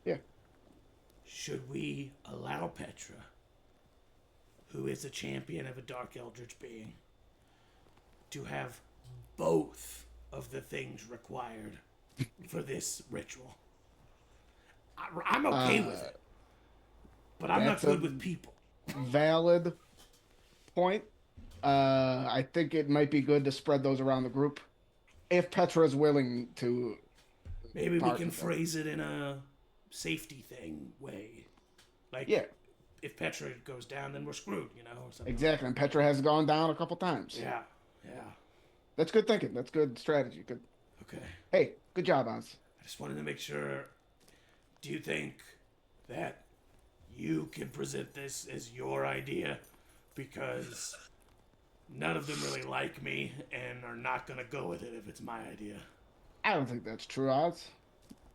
Yeah.
Should we allow Petra, who is a champion of a dark eldritch being, to have both of the things required for this ritual? I'm okay with it, but I'm not good with people.
Valid point. I think it might be good to spread those around the group. If Petra is willing to.
Maybe we can phrase it in a safety thing way. Like, if Petra goes down, then we're screwed, you know? Or something.
Exactly, and Petra has gone down a couple times.
Yeah.
That's good thinking. That's good strategy. Good.
Okay.
Hey, good job, Oz.
I just wanted to make sure. Do you think that you can present this as your idea? Because none of them really like me and are not going to go with it if it's my idea.
I don't think that's true, Oz.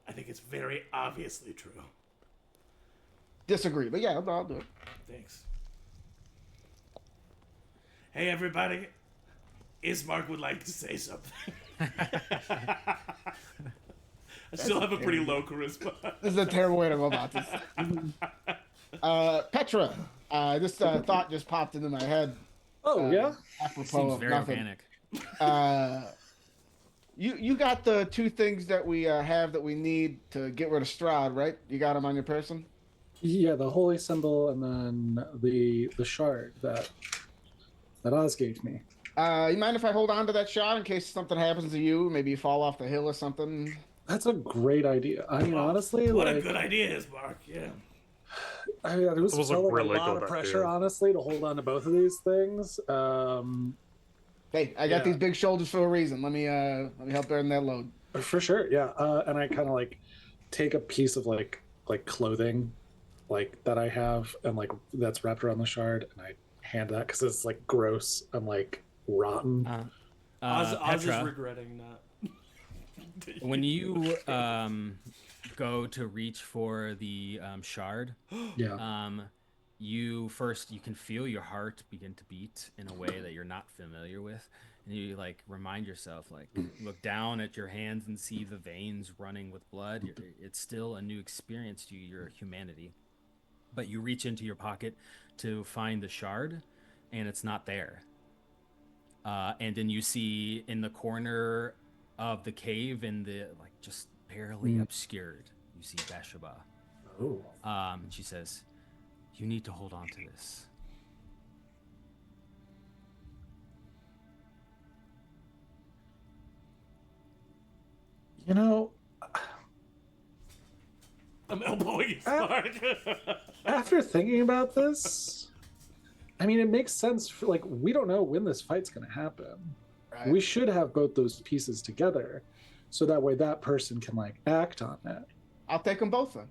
I think it's very obviously true.
Disagree, but yeah, I'll do it.
Thanks. Hey, everybody. Ismark would like to say something. I still have a pretty low charisma.
This is a terrible way to go about this. Petra, this thought just popped into my head.
Oh, yeah?
Apropos
Seems
of
very
nothing.
organic.
You got the two things that we have that we need to get rid of Strahd, right? You got them on your person?
Yeah, the holy symbol and then the shard that Oz gave me.
You mind if I hold on to that shot in case something happens to you? Maybe you fall off the hill or something?
That's a great idea. I mean, honestly,
What
like,
a good idea, Ismark. Yeah.
I mean, there was
It was a
felt like
really
a lot
good
of pressure,
idea.
honestly, to hold on to both of these things.
Hey, I got these big shoulders for a reason. Let me help bear that load.
For sure, yeah. And I kind of like take a piece of like clothing, like that I have, and like that's wrapped around the shard, and I hand that because it's like gross and like rotten.
Oz is
Petra,
regretting that.
when you go to reach for the shard,
Yeah.
you can feel your heart begin to beat in a way that you're not familiar with, and you like remind yourself, like look down at your hands and see the veins running with blood. It's still a new experience to your humanity, but you reach into your pocket to find the shard, and it's not there. And then you see in the corner of the cave, in the like just barely obscured, you see Bathsheba.
Oh.
And she says, "You need to hold on to this."
You know,
I'm elbowing Ismark.
after thinking about this, I mean, it makes sense. For, like, we don't know when this fight's going to happen.
Right.
We should have both those pieces together, so that way that person can like act on it.
I'll take them both then.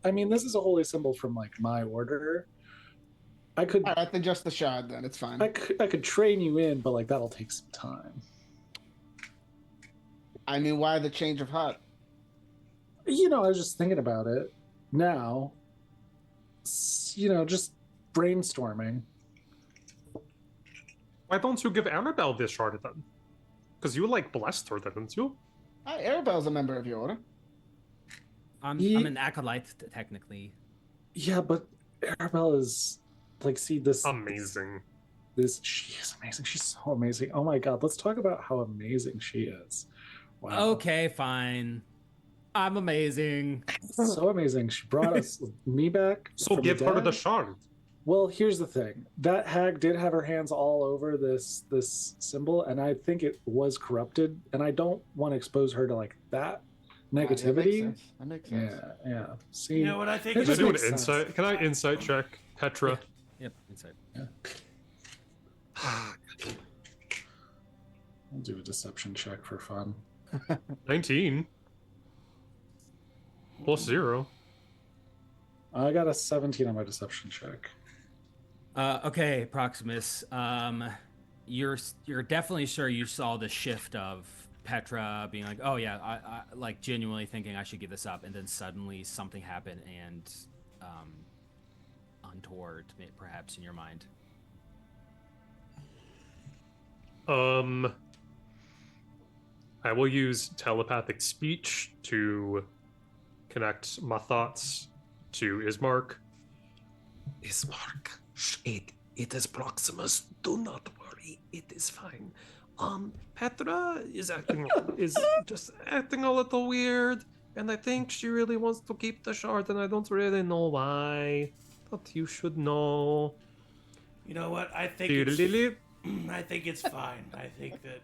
I mean, this is a holy symbol from like my order. I could,
All right, then just the shard then. It's fine.
I could train you in, but like that'll take some time.
I mean, why the change of heart?
You know, I was just thinking about it now. You know, just brainstorming.
Why don't you give Annabelle this shard then? Because you like blessed her, didn't you?
Arabelle's a member of your order.
I'm an acolyte technically.
Yeah, but Arabelle is like, see this
Amazing.
she is amazing. She's so amazing. Oh my god, let's talk about how amazing she is. Wow.
Okay, fine. I'm amazing.
So amazing. She brought me back.
So
from
give
the
her
dead.
the shard.
Well, here's the thing. That hag did have her hands all over this symbol, and I think it was corrupted, and I don't want to expose her to like that negativity.
That makes sense.
Yeah. See,
You know what I think?
It
Can I
just
do an
makes sense.
insight? Can I insight check Petra?
Yep, inside.
I'll do a deception check for fun.
19. +0.
I got a 17 on my deception check.
Okay, Proximus. You're definitely sure you saw the shift of Petra being like, oh yeah, I like genuinely thinking I should give this up, and then suddenly something happened and untoward, perhaps in your mind.
I will use telepathic speech to connect my thoughts to Ismark. Ismark, it is Proximus. Do not worry, it is fine. Petra is just acting a little weird, and I think she really wants to keep the shard, and I don't really know why. But you should know.
You know what? I think I think it's fine. I think that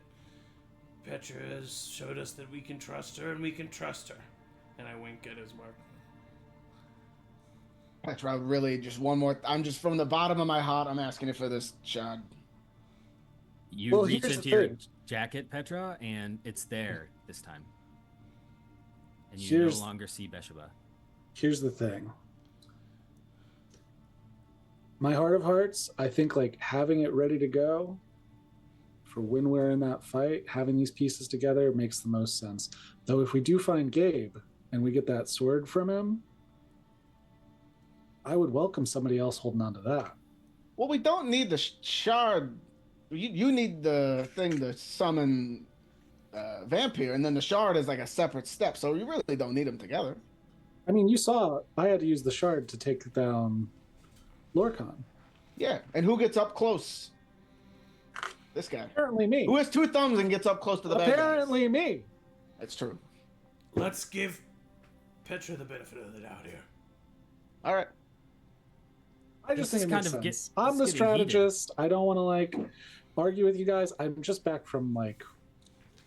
Petra has showed us that we can trust her, and we can trust her. And I wink at Ismark.
Petra, really, just one more. I'm just from the bottom of my heart. I'm asking it for this shard.
You reach into your jacket, Petra, and it's there this time. And you no longer see Besheba.
Here's the thing. My heart of hearts, I think like having it ready to go for when we're in that fight, having these pieces together makes the most sense. Though if we do find Gabe and we get that sword from him, I would welcome somebody else holding on to that.
Well, we don't need the shard. You need the thing to summon Vampire, and then the shard is like a separate step, so you really don't need them together.
I mean, you saw I had to use the shard to take down Lorcan.
Yeah, and who gets up close? This guy.
Apparently me.
Who has two thumbs and gets up close to the bad guys?
Apparently me.
That's true.
Let's give Petra the benefit of the doubt here.
All right.
I just think it makes sense. I'm the strategist. I don't want to like argue with you guys. I'm just back from like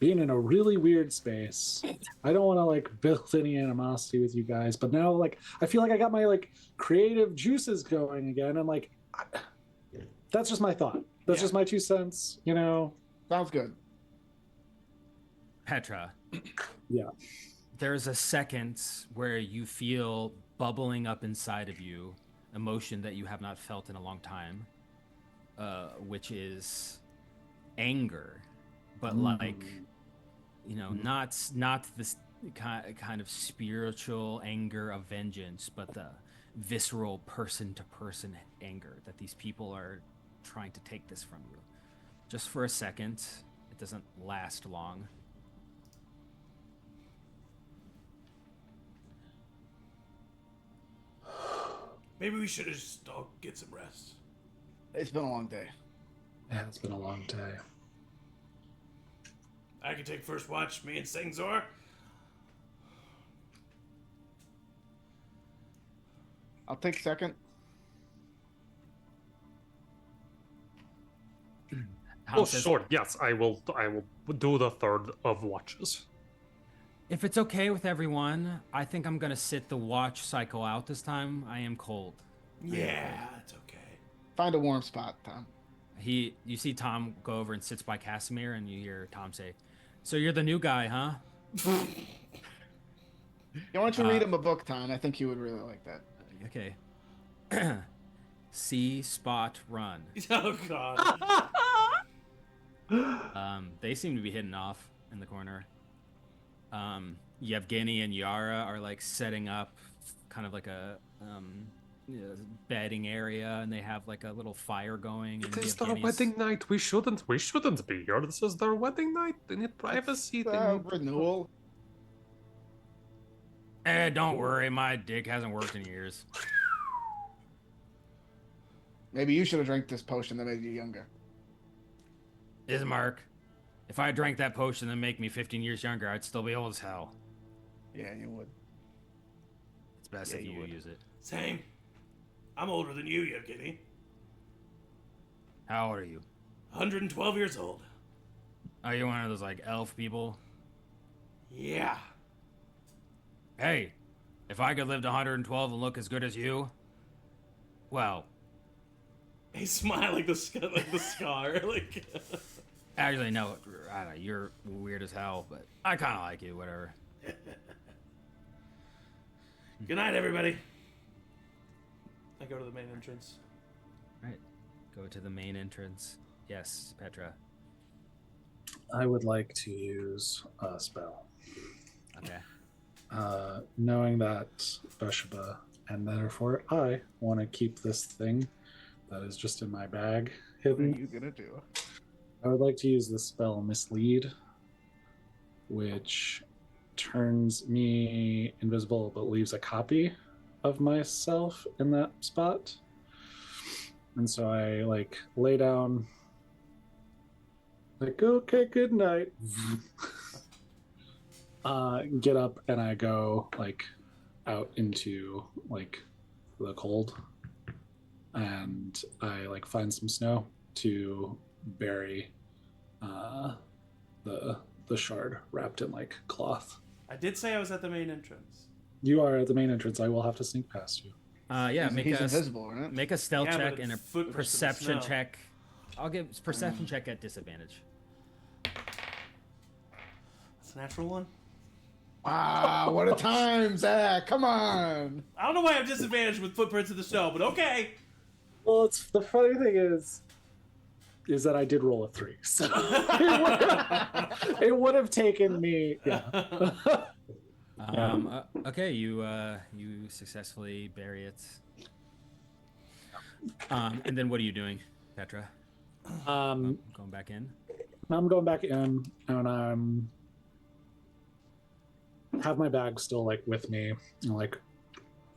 being in a really weird space. I don't want to like build any animosity with you guys, but now like I feel like I got my like creative juices going again, and like that's just my thought. That's just my 2 cents. You know.
Sounds good.
Petra.
Yeah.
There's a second where you feel bubbling up inside of you emotion that you have not felt in a long time, which is anger, but like, you know, not this kind of spiritual anger of vengeance, but the visceral person-to-person anger that these people are trying to take this from you. Just for a second, it doesn't last long.
Maybe we should have just all get some rest.
It's been a long day.
Yeah, it's been a long day.
I can take first watch, me and Singzor.
I'll take second.
Oh, sure. Yes, I will do the third of watches.
If it's okay with everyone, I think I'm gonna sit the watch cycle out this time. I am cold.
Yeah, it's okay.
Find a warm spot, Tom.
You see Tom go over and sits by Casimir, and you hear Tom say, "So you're the new guy, huh?"
Yeah, why don't you read him a book, Tom? I think he would really like that.
Okay. See, spot, run.
Oh God.
They seem to be hidden off in the corner. Yevgeny and Yara are like setting up kind of like a bedding area, and they have like a little fire going.
It is their wedding night. We shouldn't be here. This is their wedding night. They need privacy.
Renewal.
Don't worry, my dick hasn't worked in years.
Maybe you should have drank this potion that made you younger.
Ismark, if I drank that potion that make me 15 years younger, I'd still be old as hell.
Yeah, you would.
It's best if you use it.
Same. I'm older than you, Yevgeny.
How old are you?
112 years old.
Are you one of those like elf people?
Yeah.
Hey, if I could live to 112 and look as good as you, well.
He smiled like the scar. Like.
Actually, no. I don't know. You're weird as hell, but I kind of like you. Whatever.
Good night, everybody. go to the main entrance.
Right. Go to the main entrance. Yes, Petra.
I would like to use a spell.
Okay.
Knowing that Beshaba, and therefore I want to keep this thing that is just in my bag
What are
hidden.
you gonna do?
I would like to use the spell Mislead, which turns me invisible but leaves a copy of myself in that spot. And so I like lay down, like, okay, good night. Get up and I go like out into like the cold, and I like find some snow to bury the shard wrapped in like cloth.
I did say I was at the main entrance.
You are at the main entrance. I will have to sneak past you.
Yeah,
He's invisible, right?
make a stealth
Yeah, but
check and a
footprints in the
perception
snow.
check. I'll give perception check at disadvantage.
It's a natural one.
Wow, what a time, Zach! Come on.
I don't know why I'm disadvantaged with footprints in the snow, but okay.
Well, it's the funny thing is that I did roll a 3, so it would have taken me. Yeah.
Okay, you successfully bury it. And then what are you doing, Petra? Going back in.
I'm going back in, and I'm have my bag still like with me, like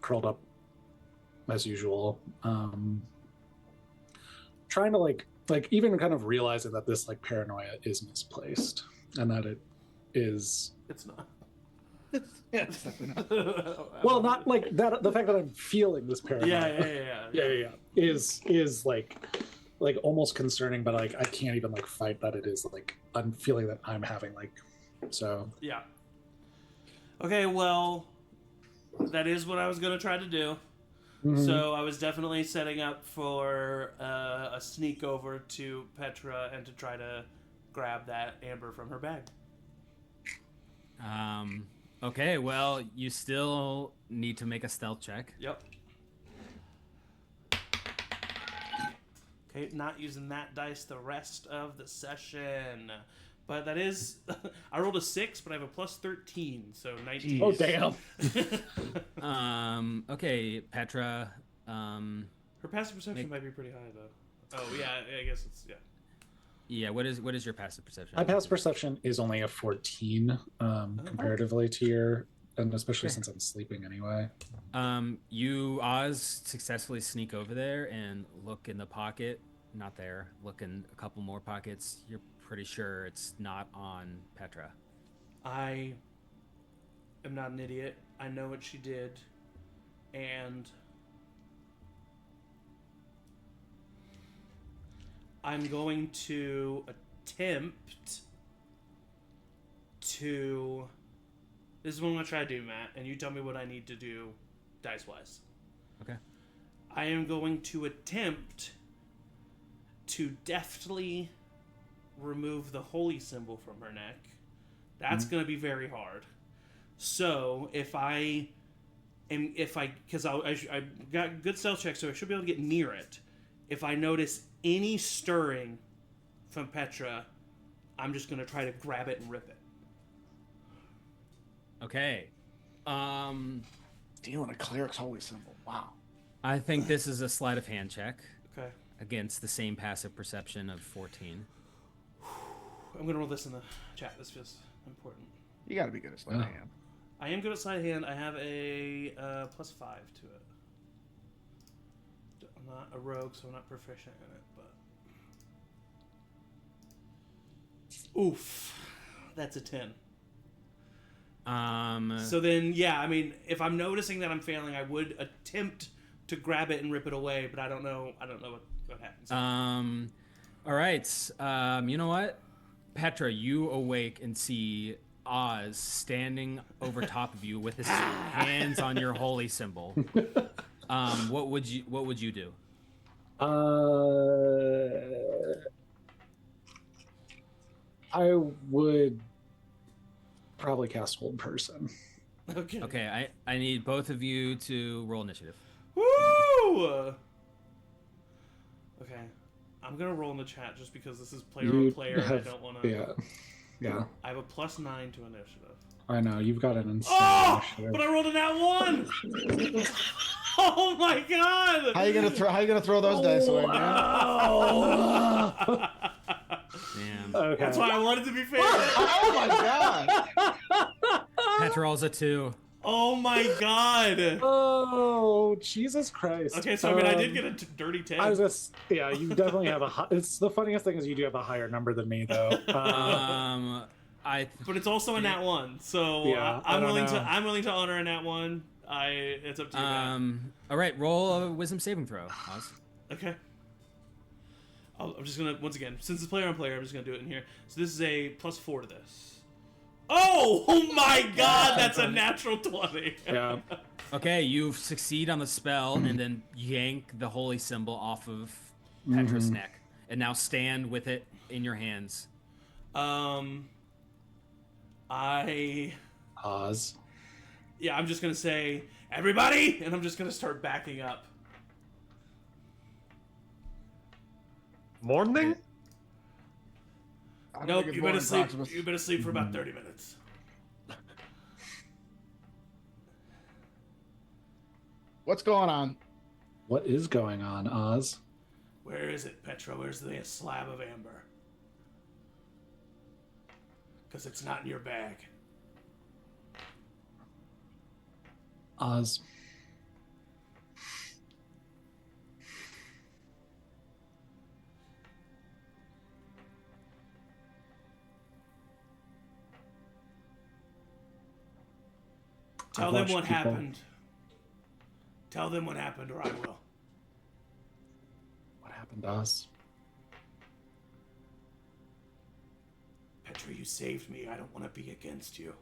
curled up as usual. Trying to like even kind of realizing that this like paranoia is misplaced and that it is.
It's not.
Yes.
Well, not like that. The fact that I'm feeling this paranoia. Yeah. Is like almost concerning, but like I can't even like fight that it is like I'm feeling that I'm having like so.
Yeah. Okay, well, that is what I was gonna try to do.
Mhm.
So I was definitely setting up for a sneak over to Petra and to try to grab that amber from her bag.
Okay, well, you still need to make a stealth check.
Yep. Okay, not using that dice the rest of the session. But that is, I rolled a 6, but I have a plus 13, so 19.
Oh damn!
Okay, Petra.
Her passive perception might be pretty high, though. Oh, yeah, I guess it's, yeah.
Yeah, what is your passive perception?
My passive perception is only a 14, comparatively to your, and especially
Okay.
since I'm sleeping anyway.
You Oz successfully sneak over there and look in the pocket. Not there. Look in a couple more pockets. You're pretty sure it's not on Petra.
I am not an idiot. I know what she did, and I'm going to attempt to. This is what I'm going to try to do, Matt, and you tell me what I need to do dice-wise.
Okay.
I am going to attempt to deftly remove the holy symbol from her neck. That's going to be very hard. So because I got good stealth check, so I should be able to get near it. If I notice any stirring from Petra, I'm just going to try to grab it and rip it.
Okay.
Dealing a cleric's holy symbol. Wow.
I think this is a sleight of hand check
Okay.
against the same passive perception of 14.
I'm going to roll this in the chat. This feels important.
You gotta be good at sleight of hand.
I am good at sleight of hand. I have a +5 to it. I'm not a rogue, so I'm not proficient in it, but... Oof. That's a 10. So then, yeah, I mean, if I'm noticing that I'm failing, I would attempt to grab it and rip it away, but I don't know what happens.
All right. You know what? Petra, you awake and see Oz standing over top of you with his hands on your holy symbol. What would you do?
I would probably cast Hold Person.
Okay.
Okay, I need both of you to roll initiative.
Woo! Okay. I'm gonna roll in the chat just because this is player on player and I don't want to.
Yeah.
I have a +9 to initiative.
I know you've got an insane initiative.
But I rolled a nat 1. Oh my god!
How you gonna throw those dice away, man?
Damn.
Okay.
That's why I wanted to be fair.
Oh my god!
Petra rolls a 2.
Oh my god!
Oh, Jesus Christ.
Okay, so I mean, I did get a dirty 10.
I was just, yeah, you definitely have a. It's the funniest thing is you do have a higher number than me, though.
But it's also a nat 1, so
Yeah,
I'm willing to honor a nat 1. It's up to you. Man.
All right, roll a wisdom saving throw, Oz.
Okay. I'm just gonna once again, since it's player on player, I'm just gonna do it in here. So this is a +4 to this. Oh my god, that's a natural 20.
Yeah.
Okay, you succeed on the spell and then yank the holy symbol off of Petra's neck, and now stand with it in your hands.
Oz.
Yeah, I'm just gonna say, everybody, and I'm just gonna start backing up.
Morning?
Nope, you better sleep. You better sleep for about 30 minutes.
What's going on?
What is going on, Oz?
Where is it, Petra? Where's the slab of amber? Because it's not in your bag.
Oz.
Tell them what happened. Tell them what happened, or I will.
What happened, Oz?
Petra, you saved me. I don't want to be against you.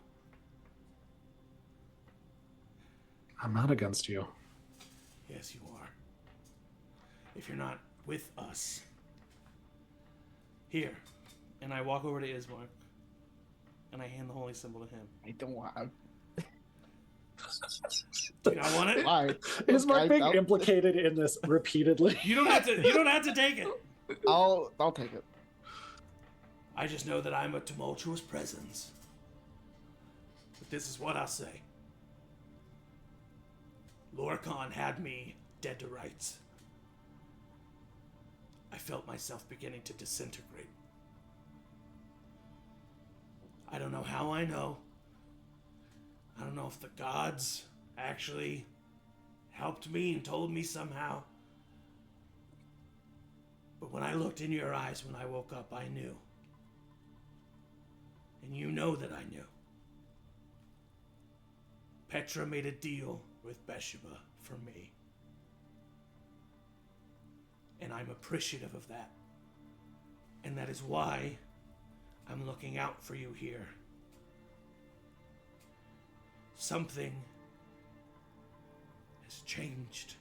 I'm not against you.
Yes, you are. If you're not with us. Here. And I walk over to Ismark. And I hand the holy symbol to him.
I don't want.
Do you not want it?
Why?
Is Mark being implicated in this repeatedly?
You don't have to. You don't have to take it.
I'll take it.
I just know that I'm a tumultuous presence. But this is what I'll say. Lorcan had me dead to rights. I felt myself beginning to disintegrate. I don't know how I know. I don't know if the gods actually helped me and told me somehow. But when I looked in your eyes when I woke up, I knew. And you know that I knew. Petra made a deal with Bathsheba for me. And I'm appreciative of that. And that is why I'm looking out for you here. Something has changed.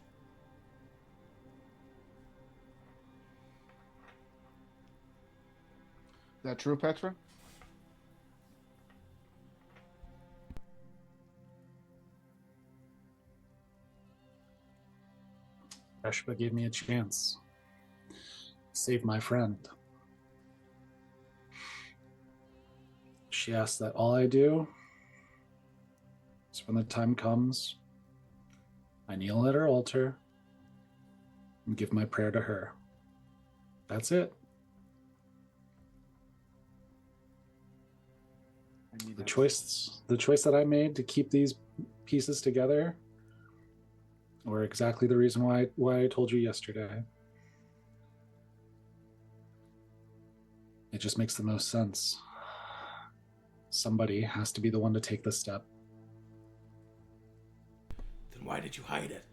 Is that true, Petra?
Bathsheba gave me a chance. Save my friend. She asked that all I do is when the time comes, I kneel at her altar and give my prayer to her. That's it. The choice that I made to keep these pieces together were exactly the reason why I told you yesterday. It just makes the most sense. Somebody has to be the one to take this step.
Then why did you hide it?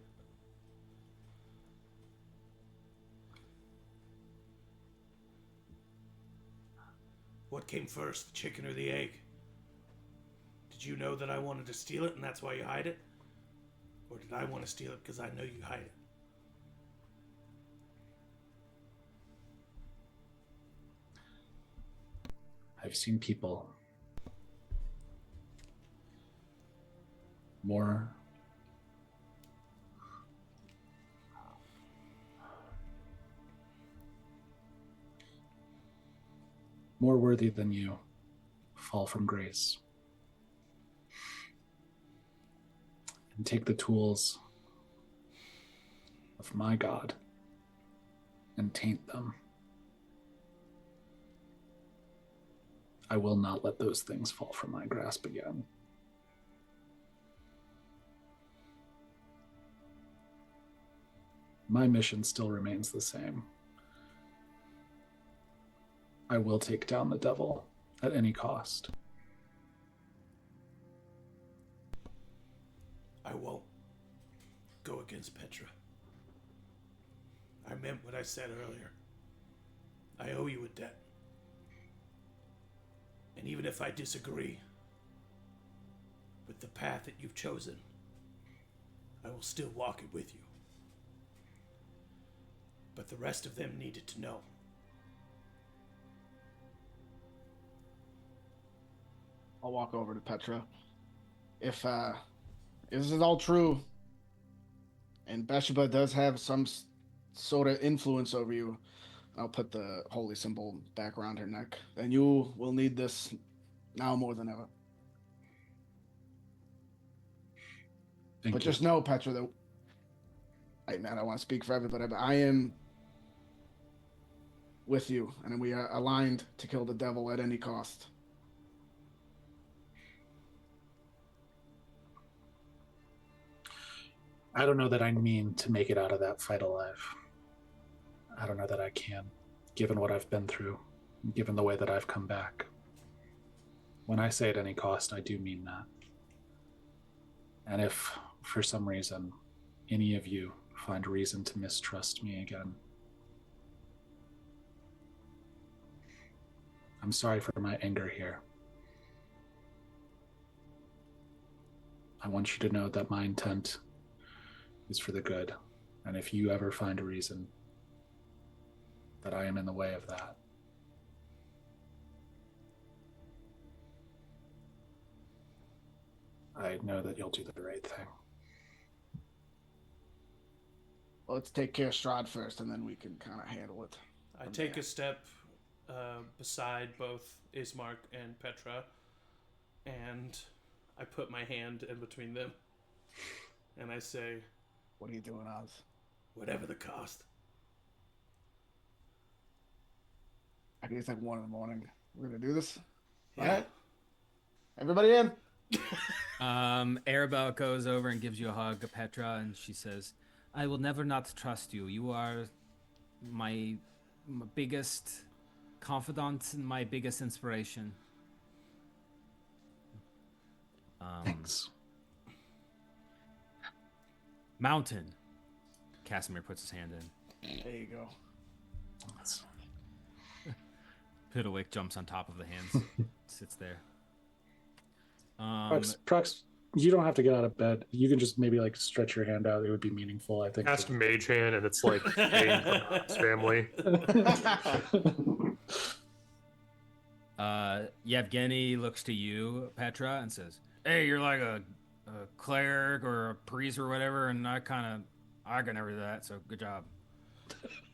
What came first, the chicken or the egg? Did you know that I wanted to steal it and that's why you hide it? Or did I want to steal it because I know you hide it?
I've seen people more more worthy than you fall from grace. And take the tools of my God and taint them. I will not let those things fall from my grasp again. My mission still remains the same. I will take down the devil at any cost.
I won't go against Petra. I meant what I said earlier. I owe you a debt. And even if I disagree with the path that you've chosen, I will still walk it with you. But the rest of them needed to know.
I'll walk over to Petra. If this is all true, and Bathsheba does have some sort of influence over you, I'll put the holy symbol back around her neck, then you will need this now more than ever. But just know, Petra, that I don't want to speak for everybody, but I am with you, and we are aligned to kill the devil at any cost.
I don't know that I mean to make it out of that fight alive. I don't know that I can, given what I've been through, given the way that I've come back. When I say at any cost, I do mean that. And if, for some reason, any of you find reason to mistrust me again, I'm sorry for my anger here. I want you to know that my intent is for the good. And if you ever find a reason that I am in the way of that, I know that you'll do the right thing.
Well, let's take care of Strahd first, and then we can kind of handle it.
I take a step beside both Ismark and Petra, and I put my hand in between them, and I say,
"What are you doing, Oz?
Whatever the cost."
I think it's like 1 a.m. We're gonna do this.
Yeah.
All right. Everybody in.
Arabelle goes over and gives you a hug, Petra, and she says, "I will never not trust you. You are my biggest confidant and my biggest inspiration."
Thanks.
Mountain. Casimir puts his hand in.
There you go.
Piddlewick jumps on top of the hands, sits there.
Prox, you don't have to get out of bed. You can just maybe like stretch your hand out. It would be meaningful, I think.
Cast Mage Hand, and it's like Jane from Addams Family.
Yevgeny looks to you, Petra, and says, "Hey, you're like a cleric or a priest or whatever, and I can never do that. So good job."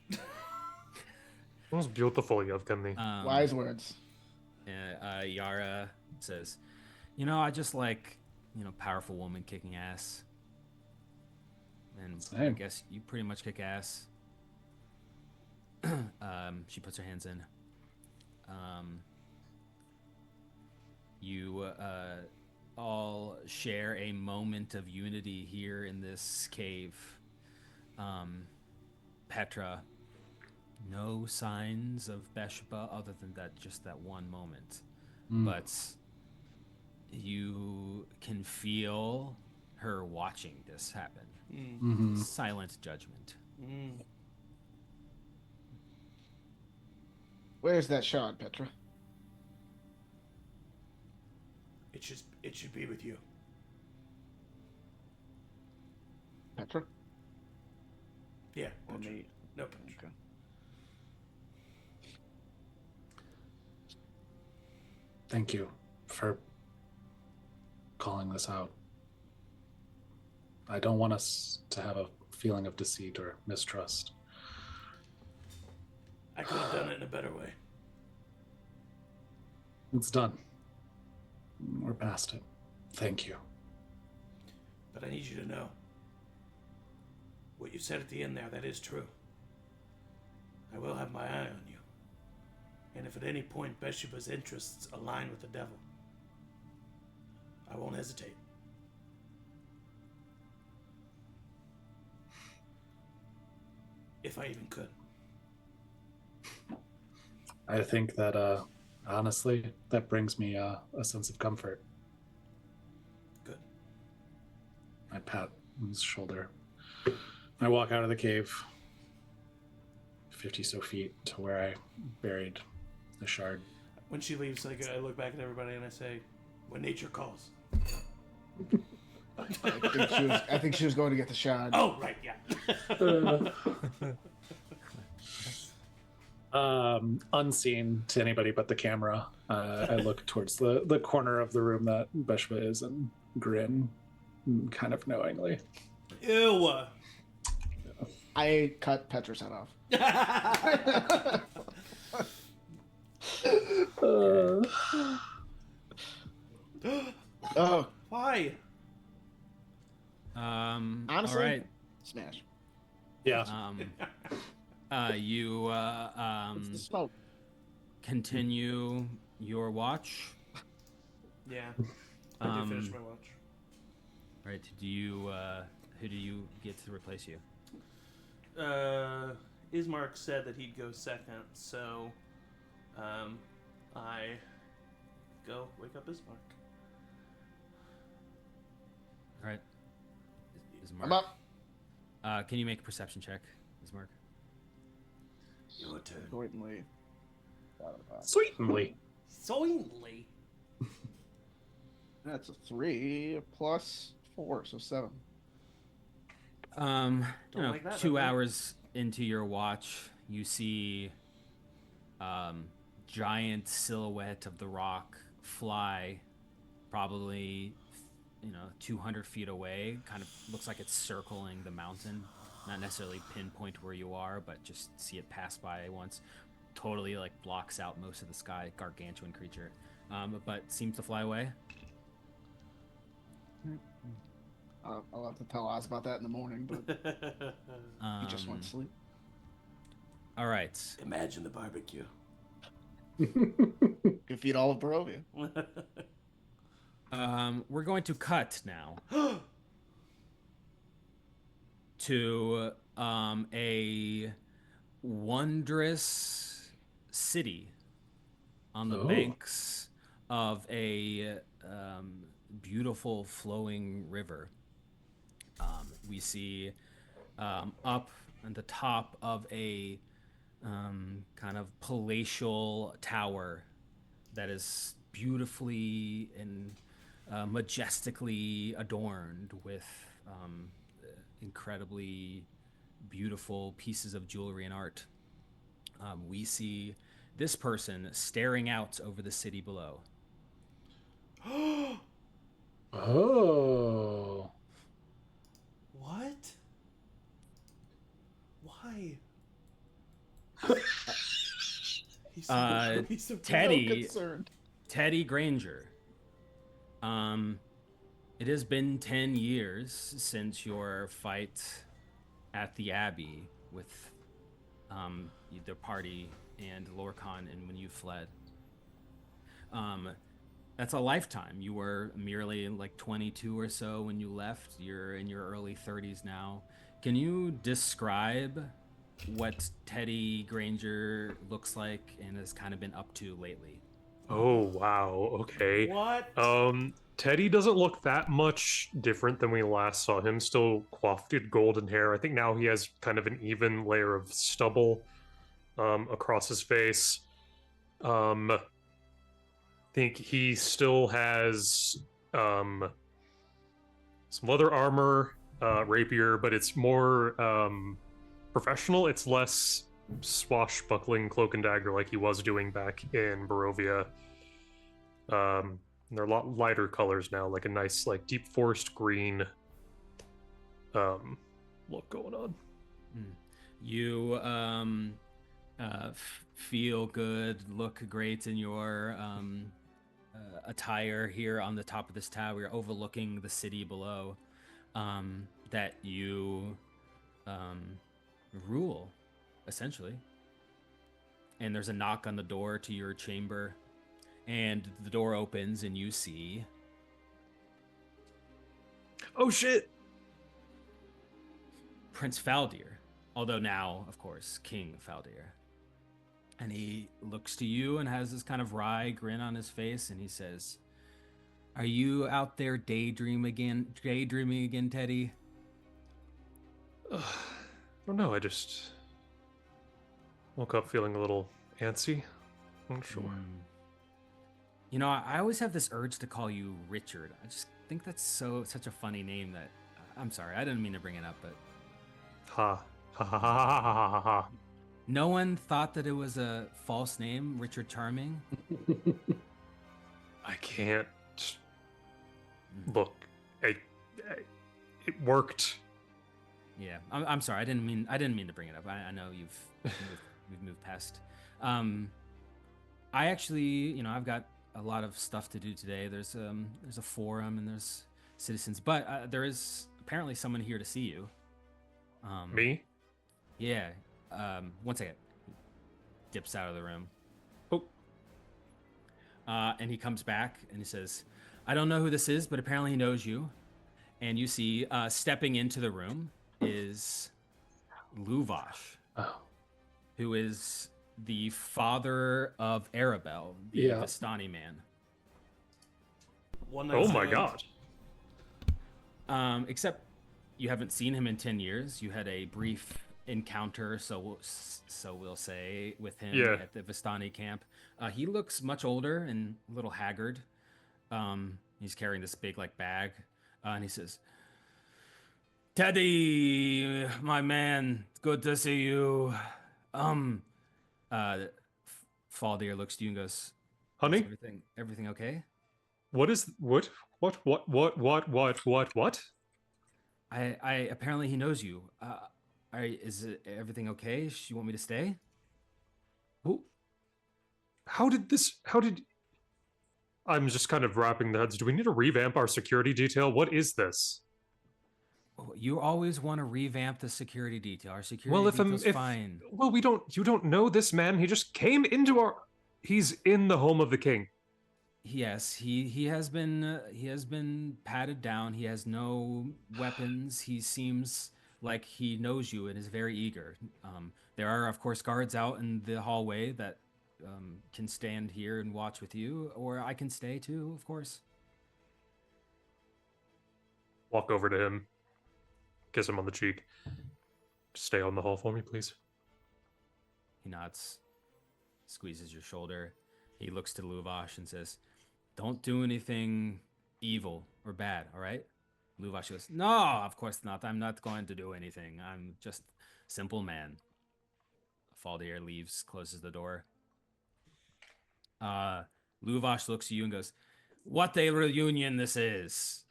That was beautiful, Yevgeny.
Wise words.
Yara says, "I just like, powerful woman kicking ass. And I
Same.
guess you pretty much kick ass." She puts her hands in. You all share a moment of unity here in this cave. Petra, no signs of Bathsheba other than just that one moment. But you can feel her watching this happen.
Mm-hmm.
Silent judgment.
Where's that shard, Petra?
It should be with you.
Petra?
Yeah.
Or
Petra.
me?
No, Petra.
Okay.
Thank you for calling this out. I don't want us to have a feeling of deceit or mistrust.
I could have done it in a better way.
It's done. We're past it. Thank you.
But I need you to know what you said at the end there, that is true. I will have my eye on you. And if at any point Bathsheba's interests align with the devil, I won't hesitate. If I even could.
I think that, honestly, that brings me a sense of comfort.
Good.
I pat his shoulder. I walk out of the cave, 50 so feet to where I buried the shard.
When she leaves, I look back at everybody and I say, when nature calls.
I think she was going to get the shard.
Oh, right, yeah.
Unseen to anybody but the camera, I look towards the corner of the room that Bathsheba is and grin, kind of knowingly.
Ew.
I cut Petra's head off. Oh,
Why?
honestly,
all right.
smash.
Yeah.
You
It's the smoke.
continue your watch.
Yeah. I did finish my watch.
Right? Do you? Who do you get to replace you?
Ismark said that he'd go second, so I go wake up Ismark.
All right. Ismark.
I'm up.
Can you make a perception check, Ismark?
Your turn.
Certainly.
Sweetly.
Soinly.
That's a 3 plus 4, so 7.
like that,
2
okay.
hours into your watch, you see giant silhouette of the rock fly probably 200 feet away. Kind of looks like it's circling the mountain, not necessarily pinpoint where you are, but just see it pass by once. Totally like blocks out most of the sky. Gargantuan creature, but seems to fly away.
I'll have to tell Oz about that in the morning, but he just went to sleep.
All right.
Imagine the barbecue.
Could feed all of Barovia.
We're going to cut now to a wondrous city on the banks of a beautiful flowing river. We see up at the top of a kind of palatial tower that is beautifully and majestically adorned with incredibly beautiful pieces of jewelry and art. We see this person staring out over the city below.
Oh.
What? Why? he's so
Teddy,
concerned.
Teddy Granger. It has been 10 years since your fight at the Abbey with the party and Lorcan, and when you fled. That's a lifetime. You were merely like 22 or so when you left. You're in your early 30s now. Can you describe what Teddy Granger looks like and has kind of been up to lately?
Oh wow, okay.
What?
Teddy doesn't look that much different than we last saw him. Still coiffed golden hair. I think now he has kind of an even layer of stubble across his face. Think he still has some leather armor, rapier, but it's more professional. It's less swashbuckling cloak and dagger like he was doing back in Barovia. They're a lot lighter colors now, like a nice, like deep forest green look going on.
You feel good, look great in your attire here on the top of this tower, overlooking the city below, that you rule, essentially. And there's a knock on the door to your chamber, and the door opens, and you see...
Oh, shit!
Prince Faldir, although now, of course, King Faldir. And he looks to you and has this kind of wry grin on his face, and he says, "Are you out there daydreaming again, Teddy?"
I don't know, I just woke up feeling a little antsy. I'm not sure.
You know, I always have this urge to call you Richard. I just think that's such a funny name that... I'm sorry, I didn't mean to bring it up, but...
Ha. Ha ha ha ha ha ha ha.
No one thought that it was a false name, Richard Charming?
I can't... Look, it worked.
Yeah, I'm sorry. I didn't mean to bring it up. I know we've moved past. I actually, you know, I've got a lot of stuff to do today. There's a forum and there's citizens, but there is apparently someone here to see you.
Me?
Yeah. One second. He dips out of the room.
Oh.
And he comes back and he says, "I don't know who this is, but apparently he knows you." And you see, stepping into the room is Luvash, who is the father of Arabelle, the Vistani man.
Oh my god.
Except you haven't seen him in 10 years. You had a brief encounter, so we'll say, with him at the Vistani camp. He looks much older and a little haggard. He's carrying this big bag, and he says, "Teddy, my man, good to see you." Faldir looks to you and goes,
"Honey,
"Is everything okay?"
What?
I apparently he knows you. Is everything okay? You want me to stay?
Who? How did? I'm just kind of wrapping the heads. Do we need to revamp our security detail? What is this?
You always want to revamp the security detail. Our security detail's fine.
Well, you don't know this man. He just came into he's in the home of the king.
Yes, he has been patted down. He has no weapons. He seems like he knows you and is very eager. There are, of course, guards out in the hallway that can stand here and watch with you, or I can stay too, of course.
Walk over to him, kiss him on the cheek. Stay on the hall for me, please.
He nods, squeezes your shoulder. He looks to Luvash and says, "Don't do anything evil or bad, all right?" Luvash goes, "No, of course not. I'm not going to do anything. I'm just a simple man." Faldir leaves, closes the door. Luvash looks at you and goes, "What a reunion this is.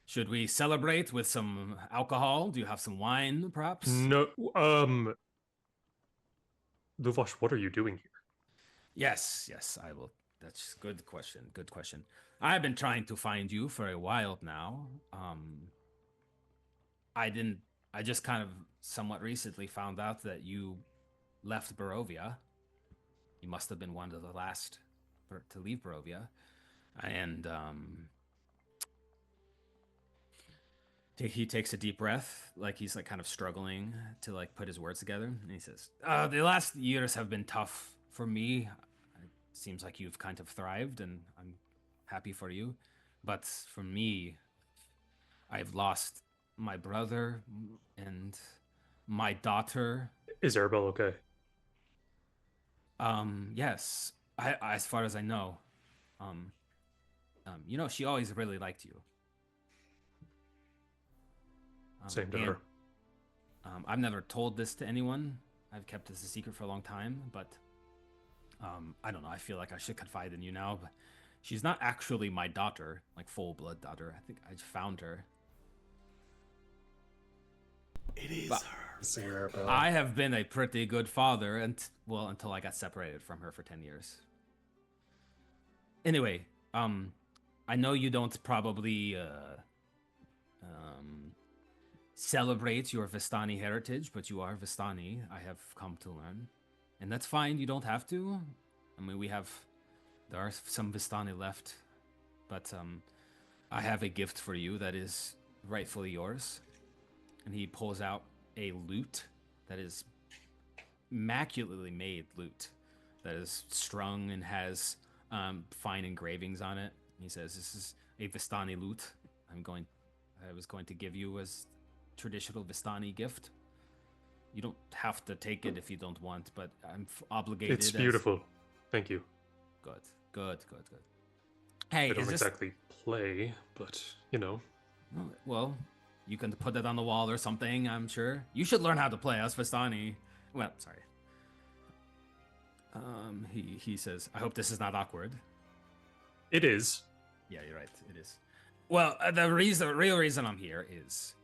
Should we celebrate with some alcohol? Do you have some wine, perhaps?"
No, Luvash, what are you doing here?
Yes, I will. That's good question. I've been trying to find you for a while now. I just kind of somewhat recently found out that you left Barovia. You must have been one of the last to leave Barovia. And he takes a deep breath, like he's kind of struggling to put his words together. And he says, "The last years have been tough for me. It seems like you've kind of thrived, and I'm happy for you. But for me, I've lost my brother and my daughter."
Is Arabelle okay?
Yes. As far as I know. She always really liked you.
Same to her.
I've never told this to anyone. I've kept this a secret for a long time, but I don't know. I feel like I should confide in you now, but she's not actually my daughter, full blood daughter. I think I just found her.
It is her.
I have been a pretty good father until I got separated from her for 10 years. Anyway, I know you don't probably um, celebrate your Vistani heritage, but you are Vistani, I have come to learn. And that's fine, you don't have to. I mean, there are some Vistani left, but I have a gift for you that is rightfully yours. And he pulls out a lute that is immaculately made lute that is strung and has fine engravings on it. He says, "This is a Vistani lute. I was going to give you as traditional Vistani gift. You don't have to take it if you don't want, but I'm obligated."
It's beautiful. Thank you.
Good, good, good, good. Hey,
I don't
is this
exactly play, but you know.
well? You can put it on the wall or something. I'm sure you should learn how to play as Vistani. Well, sorry. He says, "I hope this is not awkward."
It is.
Yeah, you're right. It is. Well, the real reason I'm here is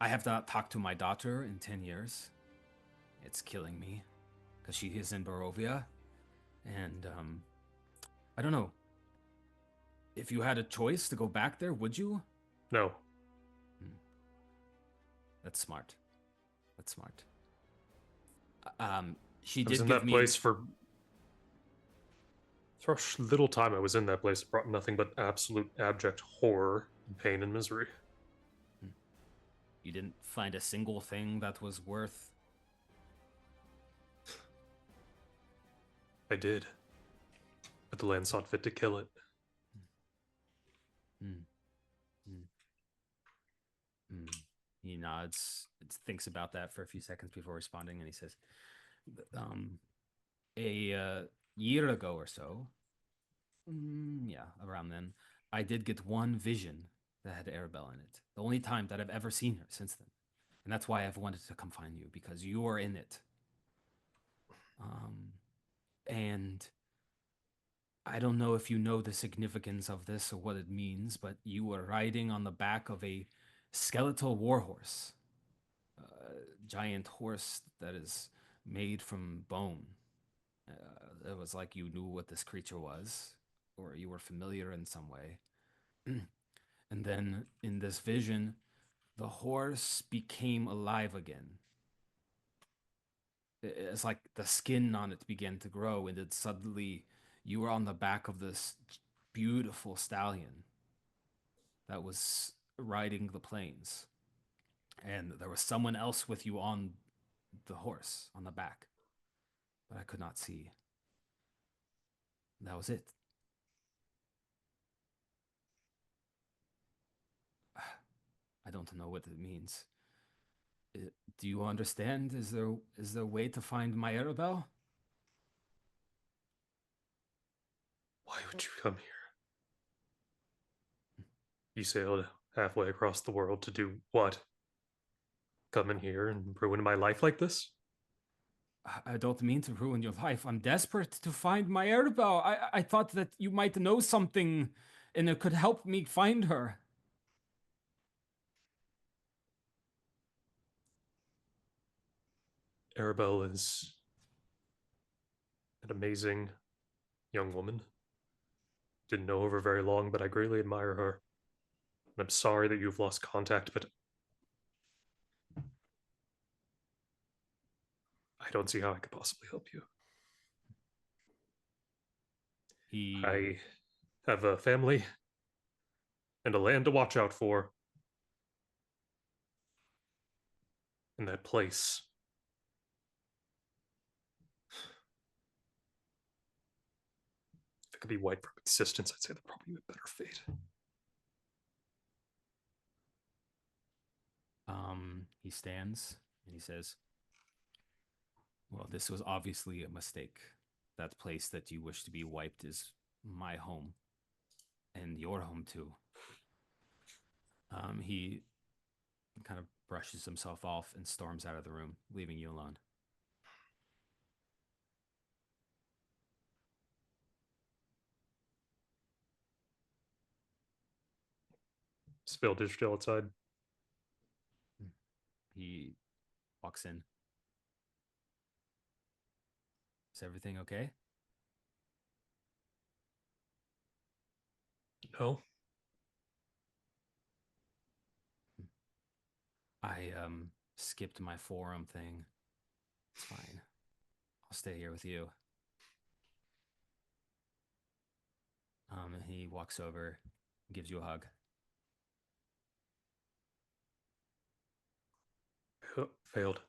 I have not talked to my daughter in 10 years. It's killing me because she is in Barovia, and I don't know. If you had a choice to go back there, would you?
No.
That's smart. That's smart. She
I was
did
in
give
that
me.
place for a little time I was in that place. It brought nothing but absolute abject horror, and pain, and misery.
You didn't find a single thing that was worth.
I did. But the land sought fit to kill it.
He nods, thinks about that for a few seconds before responding, and he says, a year ago or so, yeah, around then, I did get one vision that had Arabelle in it. The only time that I've ever seen her since then. And that's why I've wanted to come find you, because you are in it. And I don't know if you know the significance of this or what it means, but you were riding on the back of a skeletal warhorse. A giant horse that is made from bone. It was like you knew what this creature was, or you were familiar in some way. And then in this vision, the horse became alive again. It's like the skin on it began to grow, and then suddenly you were on the back of this beautiful stallion that was riding the plains. And there was someone else with you on the horse, on the back. But I could not see. That was it. I don't know what it means. Do you understand? Is there a way to find my Arabelle?
Why would you come here? You sailed halfway across the world to do what? Come in here and ruin my life like this?
I don't mean to ruin your life. I'm desperate to find my Arabelle. I thought that you might know something and it could help me find her.
Arabelle is an amazing young woman. Didn't know her for very long, but I greatly admire her. And I'm sorry that you've lost contact, but I don't see how I could possibly help you. I have a family and a land to watch out for. And that place. If it could be wiped from existence, I'd say that'd probably be a better fate.
He stands and he says, "Well, this was obviously a mistake. That place that you wish to be wiped is my home, and your home too." He kind of brushes himself off and storms out of the room, leaving you alone.
Spilled is still outside.
He walks in. Is everything okay?
No?
I skipped my forum thing. It's fine. I'll stay here with you. He walks over, gives you a hug.
Failed.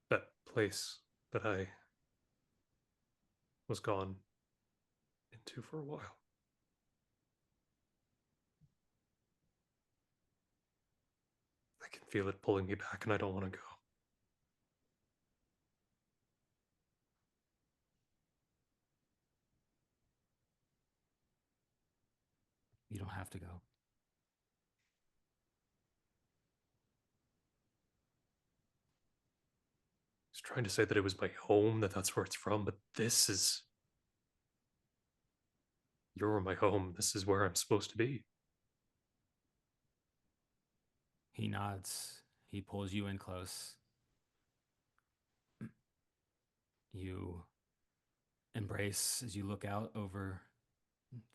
That place that I was gone into for a while. I can feel it pulling me back, and I don't want to go.
You don't have to go.
I was trying to say that it was my home, that's where it's from, but this is... You're my home. This is where I'm supposed to be.
He nods. He pulls you in close. You embrace as you look out over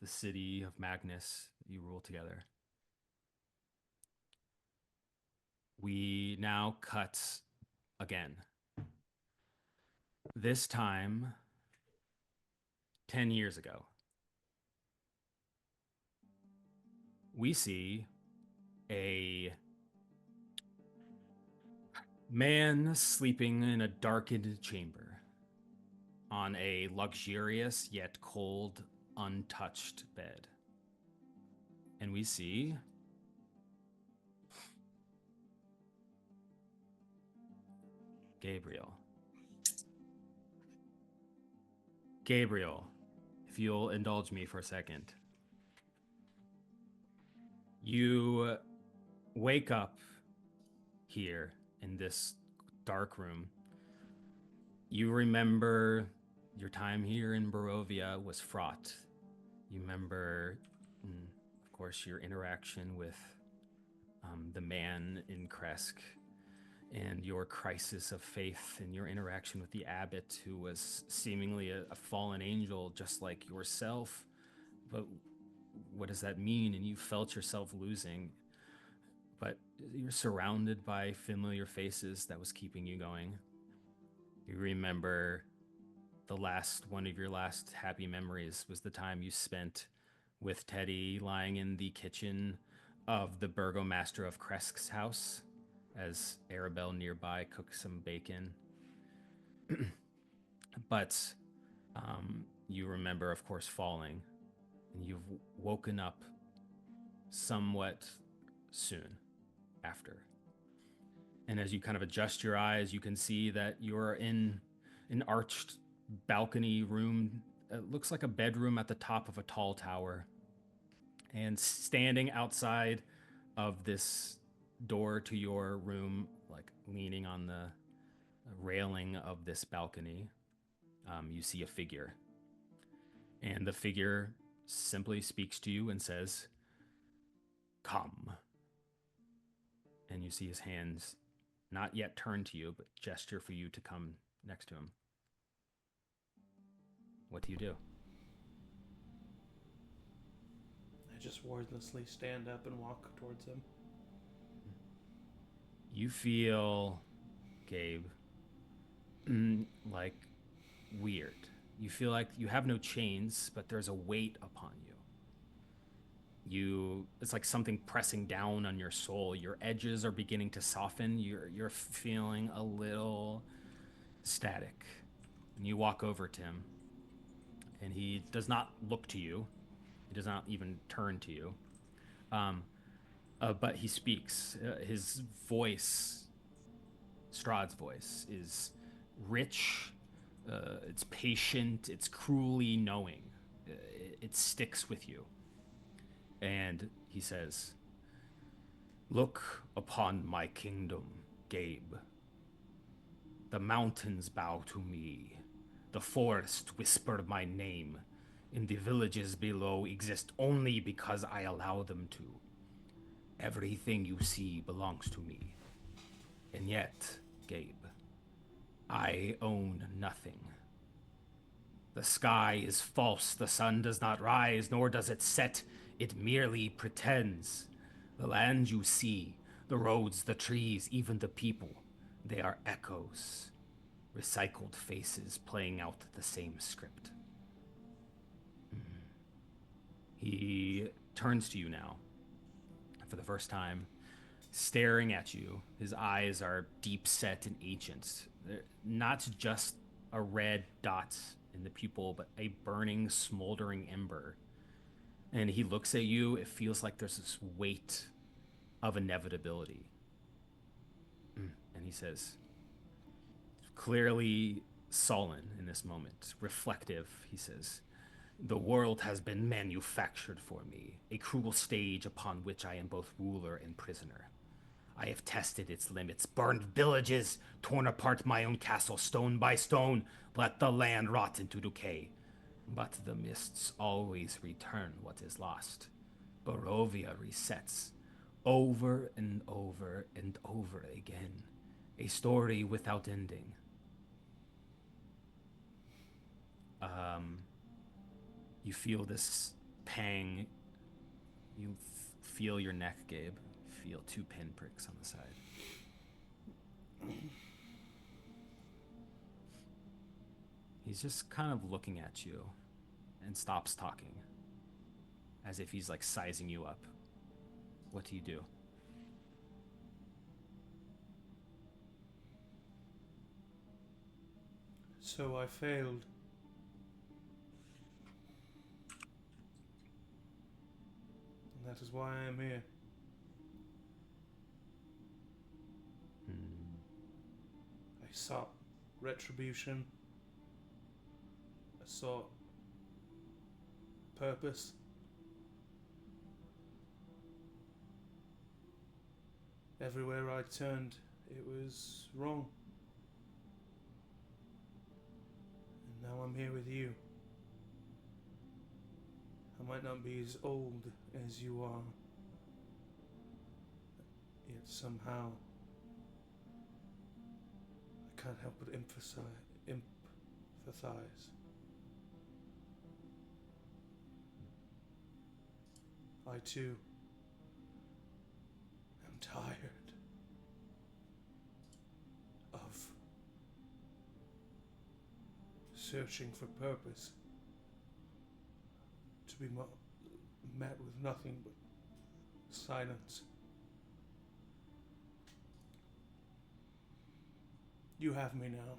the city of Magnus that you rule together. We now cut again. This time, 10 years ago. We see a man sleeping in a darkened chamber on a luxurious yet cold, untouched bed. And we see Gabriel. Gabriel, if you'll indulge me for a second. You wake up here in this dark room. You remember your time here in Barovia was fraught. You remember, of course, your interaction with the man in Kresk and your crisis of faith and your interaction with the abbot, who was seemingly a fallen angel just like yourself. But what does that mean? And you felt yourself losing. But you're surrounded by familiar faces that was keeping you going. You remember one of your last happy memories was the time you spent with Teddy lying in the kitchen of the burgomaster of Kresk's house as Arabelle nearby cooked some bacon. But you remember, of course, falling, and you've woken up somewhat soon after. And as you kind of adjust your eyes, you can see that you're in an arched balcony room. It looks like a bedroom at the top of a tall tower. And standing outside of this door to your room, like leaning on the railing of this balcony, you see a figure. And the figure simply speaks to you and says, "Come." And you see his hands not yet turn to you, but gesture for you to come next to him. What do you do?
I just wordlessly stand up and walk towards him.
You feel, Gabe, like weird. You feel like you have no chains, but there's a weight upon you. It's like something pressing down on your soul. Your edges are beginning to soften. You're feeling a little static. And you walk over to him, and he does not look to you. He does not even turn to you. But he speaks. His voice, Strahd's voice, is rich. It's patient. It's cruelly knowing. It sticks with you. And he says, "Look upon my kingdom, Gabe. The mountains bow to me. The forest whisper my name. And the villages below exist only because I allow them to. Everything you see belongs to me. And yet, Gabe, I own nothing. The sky is false, the sun does not rise, nor does it set, it merely pretends. The land you see, the roads, the trees, even the people, they are echoes, recycled faces playing out the same script. He turns to you now, for the first time, staring at you. His eyes are deep set and ancient. They're not just a red dot in the pupil, but a burning, smoldering ember. And he looks at you, it feels like there's this weight of inevitability. And he says, clearly sullen in this moment, reflective, he says, the world has been manufactured for me, a cruel stage upon which I am both ruler and prisoner. I have tested its limits, burned villages, torn apart my own castle stone by stone, let the land rot into decay. But the mists always return what is lost. Barovia resets, over and over and over again. A story without ending. You feel this pang. You feel your neck, Gabe. Feel 2 pinpricks on the side. He's just kind of looking at you and stops talking, as if he's like sizing you up. What do you do?
So I failed. And that is why I am here. I sought retribution. I sought purpose. Everywhere I turned, it was wrong. And now I'm here with you. I might not be as old as you are, yet somehow I can't help but empathize. I too am tired of searching for purpose, to be met with nothing but silence. You have me now.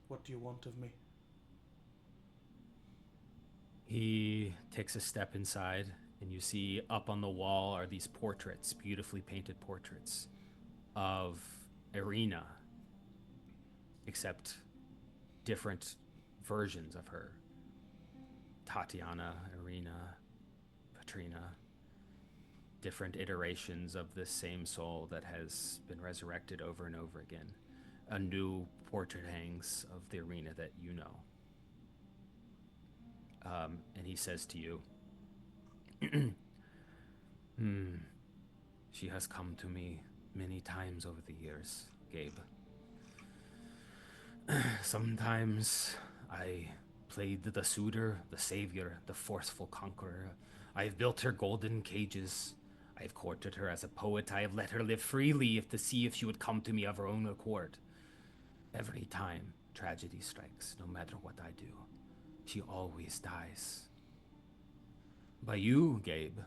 What do you want of me?
He takes a step inside, and you see up on the wall are these portraits, beautifully painted portraits of Irina, except different versions of her. Tatiana, Irina, Petrina, different iterations of the same soul that has been resurrected over and over again. A new portrait hangs of the Irina that you know. And he says to you, she has come to me many times over the years, Gabe. Sometimes I played the suitor, the savior, the forceful conqueror. I have built her golden cages. I have courted her as a poet. I have let her live freely to see if she would come to me of her own accord. Every time tragedy strikes, no matter what I do, she always dies. But you, Gabe,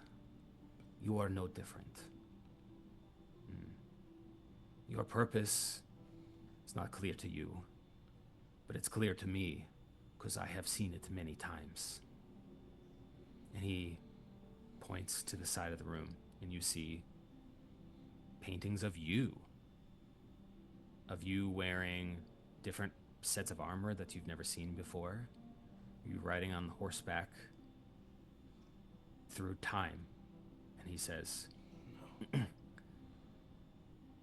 you are no different. Your purpose is not clear to you, but it's clear to me, because I have seen it many times. And he points to the side of the room, and you see paintings of you wearing different sets of armor that you've never seen before. You riding on horseback through time. And he says,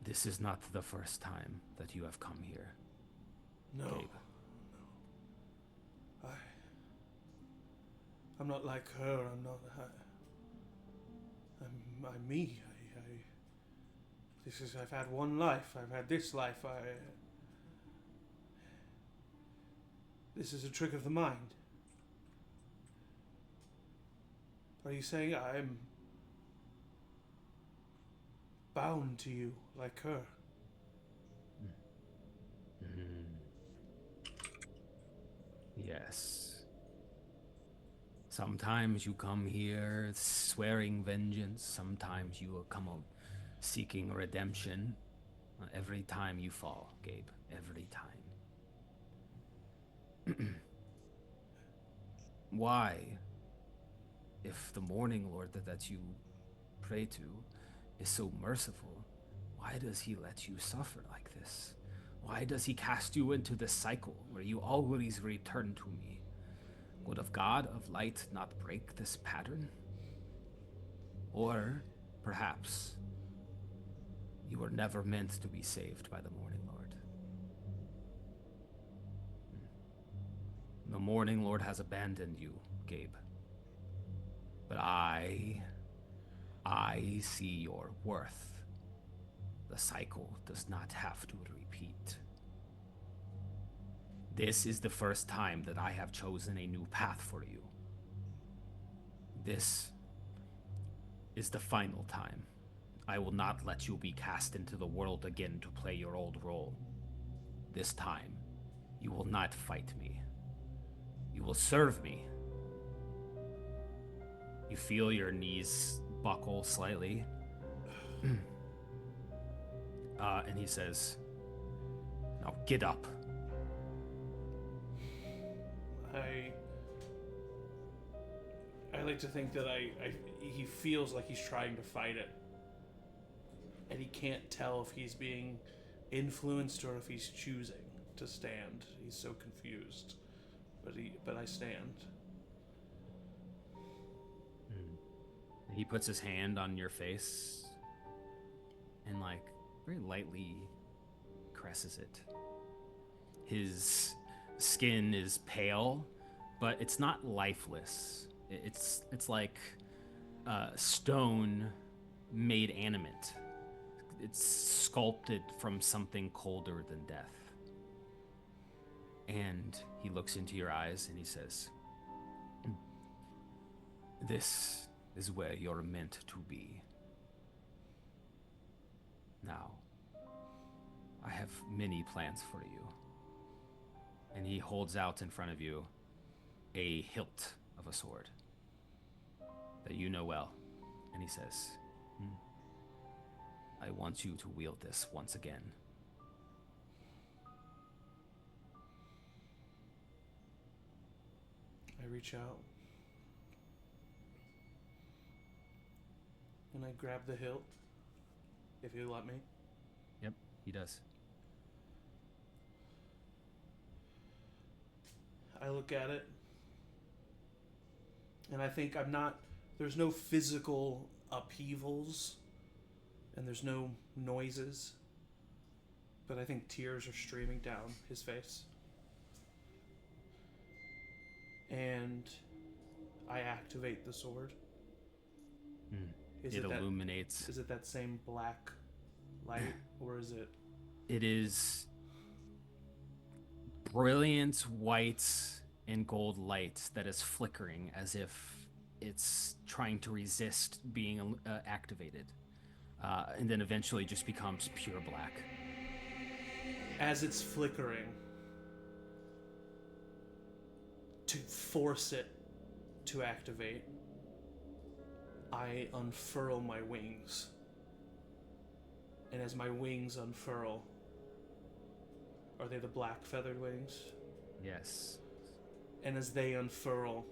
this is not the first time that you have come here.
No.
Gabe.
No. I'm not like her. I'm not. I'm me. I've had one life. I've had this life. This is a trick of the mind. Are you saying I'm bound to you like her?
Yes. Sometimes you come here swearing vengeance. Sometimes you will come seeking redemption. Every time you fall, Gabe. Every time. Why, if the Morning Lord that you pray to is so merciful, why does he let you suffer like this? Why does he cast you into this cycle where you always return to me? Would a god of light not break this pattern? Or perhaps you were never meant to be saved by the Morning Lord. The Morning Lord has abandoned you, Gabe. But I see your worth. The cycle does not have to repeat. This is the first time that I have chosen a new path for you. This is the final time. I will not let you be cast into the world again to play your old role. This time, you will not fight me. You will serve me. You feel your knees buckle slightly. And he says, now get up.
I like to think that he feels like he's trying to fight it. And he can't tell if he's being influenced or if he's choosing to stand. He's so confused. But I stand.
He puts his hand on your face and very lightly caresses it. His skin is pale, but it's not lifeless. It's like stone made animate. It's sculpted from something colder than death. And he looks into your eyes and he says, this is where you're meant to be. Now, I have many plans for you. And he holds out in front of you a hilt of a sword that you know well. And he says, I want you to wield this once again.
I reach out. And I grab the hilt, if you let me.
Yep, he does.
I look at it, and I think there's no physical upheavals, and there's no noises, but I think tears are streaming down his face. And I activate the sword.
It illuminates.
Is it that same black light, or is it?
It is brilliant white and gold light that is flickering as if it's trying to resist being activated, and then eventually just becomes pure black.
As it's flickering, to force it to activate, I unfurl my wings. And as my wings unfurl, are they the black feathered wings?
Yes.
And as they unfurl,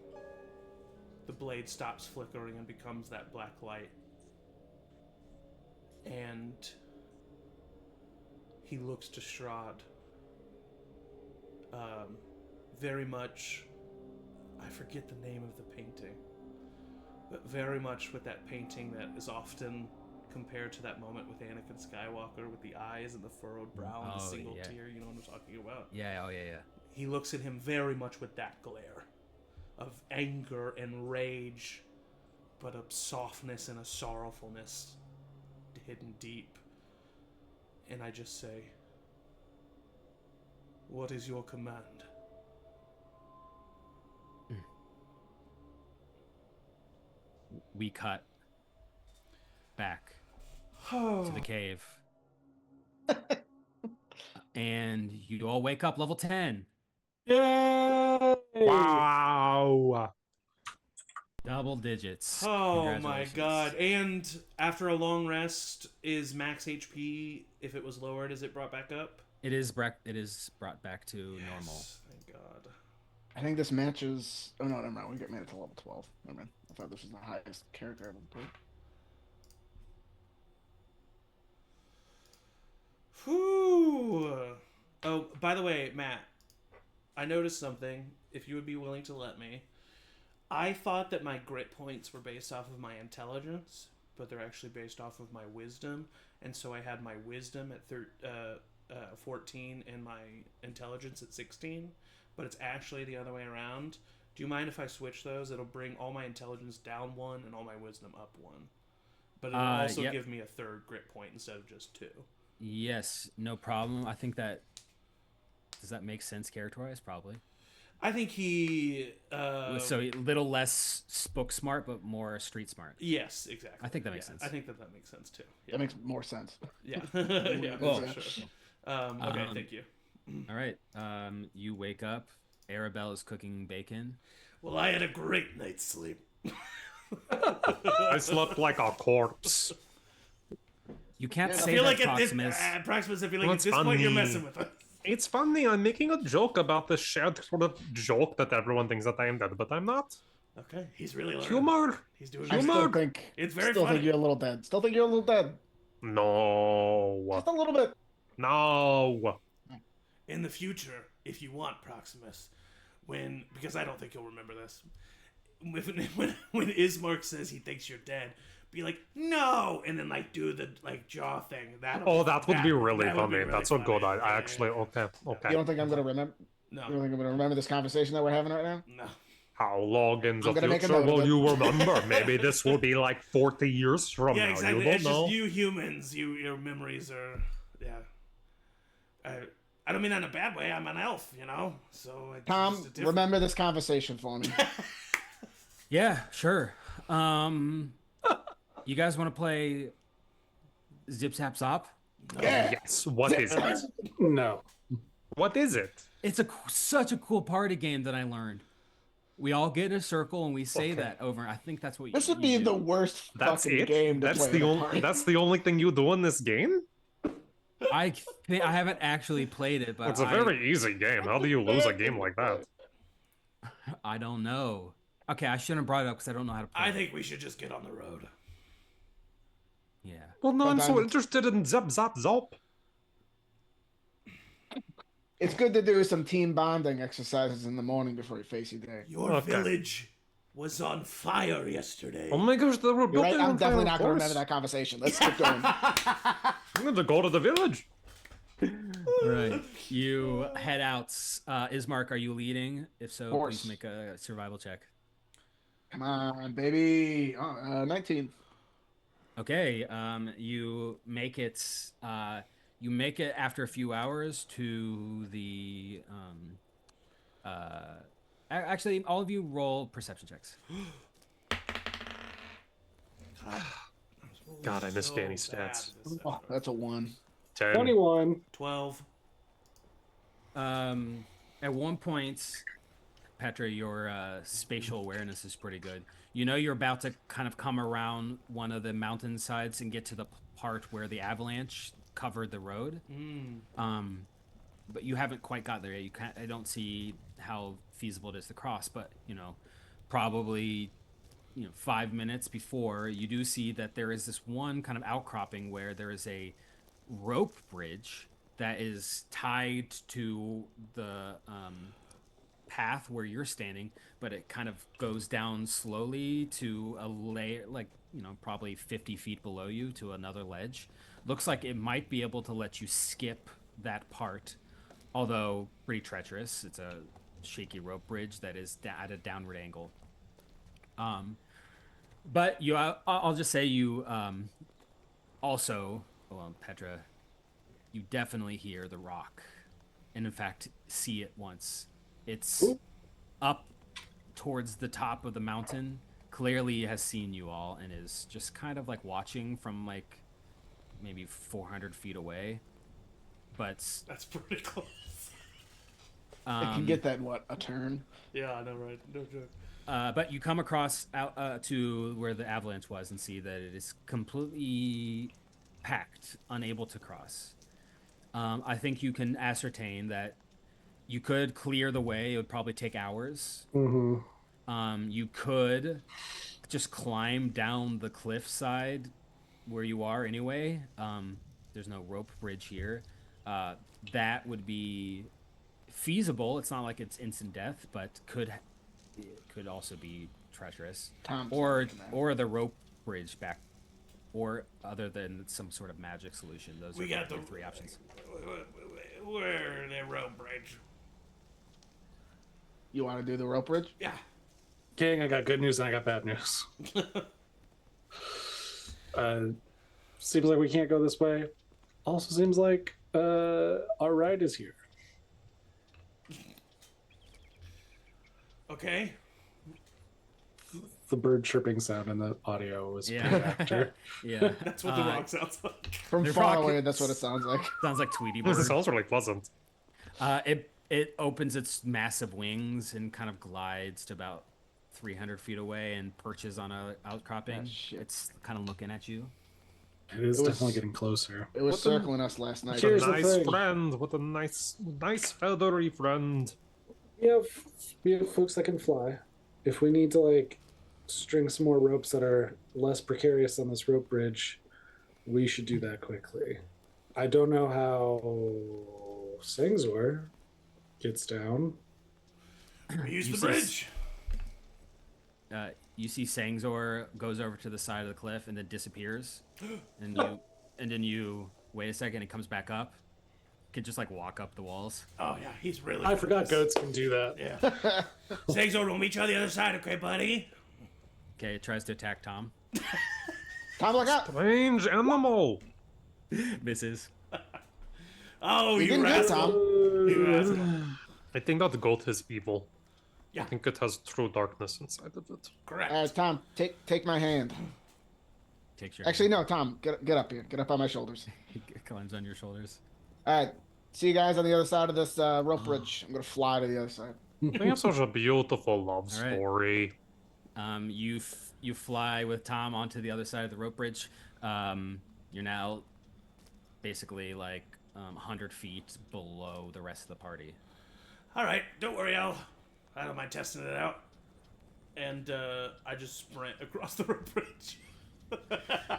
the blade stops flickering and becomes that black light. And he looks to Strahd. Very much, I forget the name of the painting, but very much with that painting that is often compared to that moment with Anakin Skywalker with the eyes and the furrowed brow and the single tear, you know what I'm talking about?
Yeah, oh yeah.
He looks at him very much with that glare of anger and rage, but a softness and a sorrowfulness hidden deep. and I just say, "What is your command?"
We cut back to the cave. And you all wake up level 10.
Yay!
Wow.
Double digits.
Oh my
Congratulations.
god. And after a long rest, is max HP, if it was lowered, is it brought back up?
It is brought back to normal.
Thank god.
I think this matches. Oh no, never mind. We get made it to level 12. Never mind. I thought this was the highest character I've ever played.
Whew. Oh, by the way, Matt, I noticed something. If you would be willing to let me. I thought that my grit points were based off of my intelligence, but they're actually based off of my wisdom. And so I had my wisdom at 14 and my intelligence at 16. But it's actually the other way around. Do you mind if I switch those? It'll bring all my intelligence down 1 and all my wisdom up 1. But it'll also give me a third grit point instead of just 2.
Yes, no problem. I think that... Does that make sense character-wise? Probably.
I think he...
so a little less book smart, but more street smart.
Yes, exactly.
I think that makes sense.
I think that makes sense, too. Yeah.
That makes more sense.
Yeah. Yeah,
Cool.
for sure. Okay, thank you.
All right. You wake up. Arabelle is cooking bacon.
Well, I had a great night's sleep.
I slept like a corpse.
You can't
I
say
feel
that,
like
Proximus.
Proximus, I feel like
Well,
at
it's
this point you're
funny.
messing with us.
It's funny, I'm making a joke about the shared sort of joke that everyone thinks that I am dead, but I'm not.
Okay, he's really learning.
Humor!
He's doing
I
good.
still think.
It's very
Still
funny.
think you're a little dead. Still think you're a little dead.
No.
Just a little bit.
No.
In the future, if you want, Proximus, because I don't think you'll remember this, when Ismark says he thinks you're dead, be like, no, and then like do the like jaw thing. That
Would be really
that would
funny.
be really
That's a good
funny.
I actually okay.
You
Okay.
don't think I'm gonna remember?
No,
You don't think I'm gonna remember this conversation that we're having right now?
no.
How long in the
I'm gonna make a
future
note of
will
it.
you remember? Maybe this will be like 40 years from
Yeah,
now.
exactly.
You don't
It's
know.
just you humans. Your memories are, yeah. I don't mean that in a bad way. I'm an elf, you know. So it's
Tom,
just a different-
remember this conversation for me.
Yeah, sure. You guys want to play Zip Zap Zop?
Yeah.
Yes. What is it?
No.
What is it?
It's such a cool party game that I learned. We all get in a circle and we say
Okay.
that over. I think that's what
This
you
would be
do.
the worst
That's
fucking
it.
game to
That's
play.
the
at a
only.
party.
That's the only thing you do in this game.
I haven't actually played it, but
It's a very easy game. How do you lose a game like that?
I don't know. Okay, I shouldn't have brought it up because I don't know how to play.
I think we should just get on the road.
Yeah.
Well, no, I'm so
Sometimes-
interested in Zap Zap Zop.
It's good to do some team bonding exercises in the morning before you face your day.
Your
Okay.
village was on fire yesterday.
Oh my gosh, they were
You're
building
right. I'm
on
definitely
fire,
not
of
going to
course.
remember that conversation. Let's keep going.
I'm going to go to the village.
All right. You head out. Ismark, are you leading? If so,
course.
please make a survival check.
Come on, baby. 19.
Okay. You make it. You make it after a few hours to the. Actually, all of you roll perception checks.
God, I miss
So
Danny's
bad
stats.
this
Oh,
episode.
that's a 1.
10.
21.
12.
At one point, Petra, your spatial awareness is pretty good. You know you're about to kind of come around one of the mountain sides and get to the part where the avalanche covered the road. But you haven't quite got there yet. I don't see how feasible it is to cross, but probably 5 minutes before, you do see that there is this one kind of outcropping where there is a rope bridge that is tied to the path where you're standing, but it kind of goes down slowly to a layer, probably 50 feet below you, to another ledge. Looks like it might be able to let you skip that part, although pretty treacherous. It's a shaky rope bridge that is at a downward angle. But I'll just say you also, well, Petra, you definitely hear the rock, and in fact see it once. It's up towards the top of the mountain. Clearly has seen you all and is just kind of like watching from like maybe 400 feet away. But
That's pretty close.
It can get that in what, a turn?
Yeah, I know, right? No joke.
But you come across out to where the avalanche was and see that it is completely packed, unable to cross. I think you can ascertain that you could clear the way. It would probably take hours. You could just climb down the cliffside where you are anyway. There's no rope bridge here. That would be feasible. It's not like it's instant death, but could also be treacherous. Or the rope bridge back, or other than some sort of magic solution. Those are the 3 options.
Where the rope bridge?
You want to do the rope bridge?
Yeah.
Gang, I got good news and I got bad news. Seems like we can't go this way. Also seems like our ride is here.
Okay.
The bird chirping sound in the audio was
Yeah.
pretty after.
Yeah.
That's what the rock sounds like.
From
The
far
rock
away, that's what it sounds like.
Sounds like Tweety
This
Bird.
sounds really pleasant.
It opens its massive wings and kind of glides to about 300 feet away and perches on a outcropping.
shit.
It's kind of looking at you.
It is
It was-
definitely getting closer.
It was
What the-
circling us last night.
Here's the
Nice
thing.
friend. What a nice feathery friend.
We have folks that can fly. If we need to like string some more ropes that are less precarious on this rope bridge, we should do that quickly. I don't know how Sangzor gets down.
Use
You
the
see-
bridge.
You see Sangzor goes over to the side of the cliff and then disappears. And you wait a second, it comes back up. Could just like walk up the walls.
Oh yeah, he's really.
I
good
forgot
at this.
goats can do that.
Yeah. Sangzor, we'll meet you on the other side, okay, buddy?
Okay, it tries to attack Tom.
Tom, look out!
Strange animal.
Misses.
Oh,
We
you
didn't get
rascal!
Tom.
You rascal!
I think that goat is evil.
Yeah.
I think it has true darkness inside of it.
Correct.
Tom, take my hand.
Takes your
Actually, no, Tom, get up here. Get up on my shoulders.
He climbs on your shoulders.
All right. See you guys on the other side of this rope bridge. I'm gonna fly to the other side.
They have such a beautiful love
All right.
story.
You fly with Tom onto the other side of the rope bridge. You're now basically like 100 feet below the rest of the party.
All right, don't worry, I don't mind testing it out. And I just sprint across the rope bridge.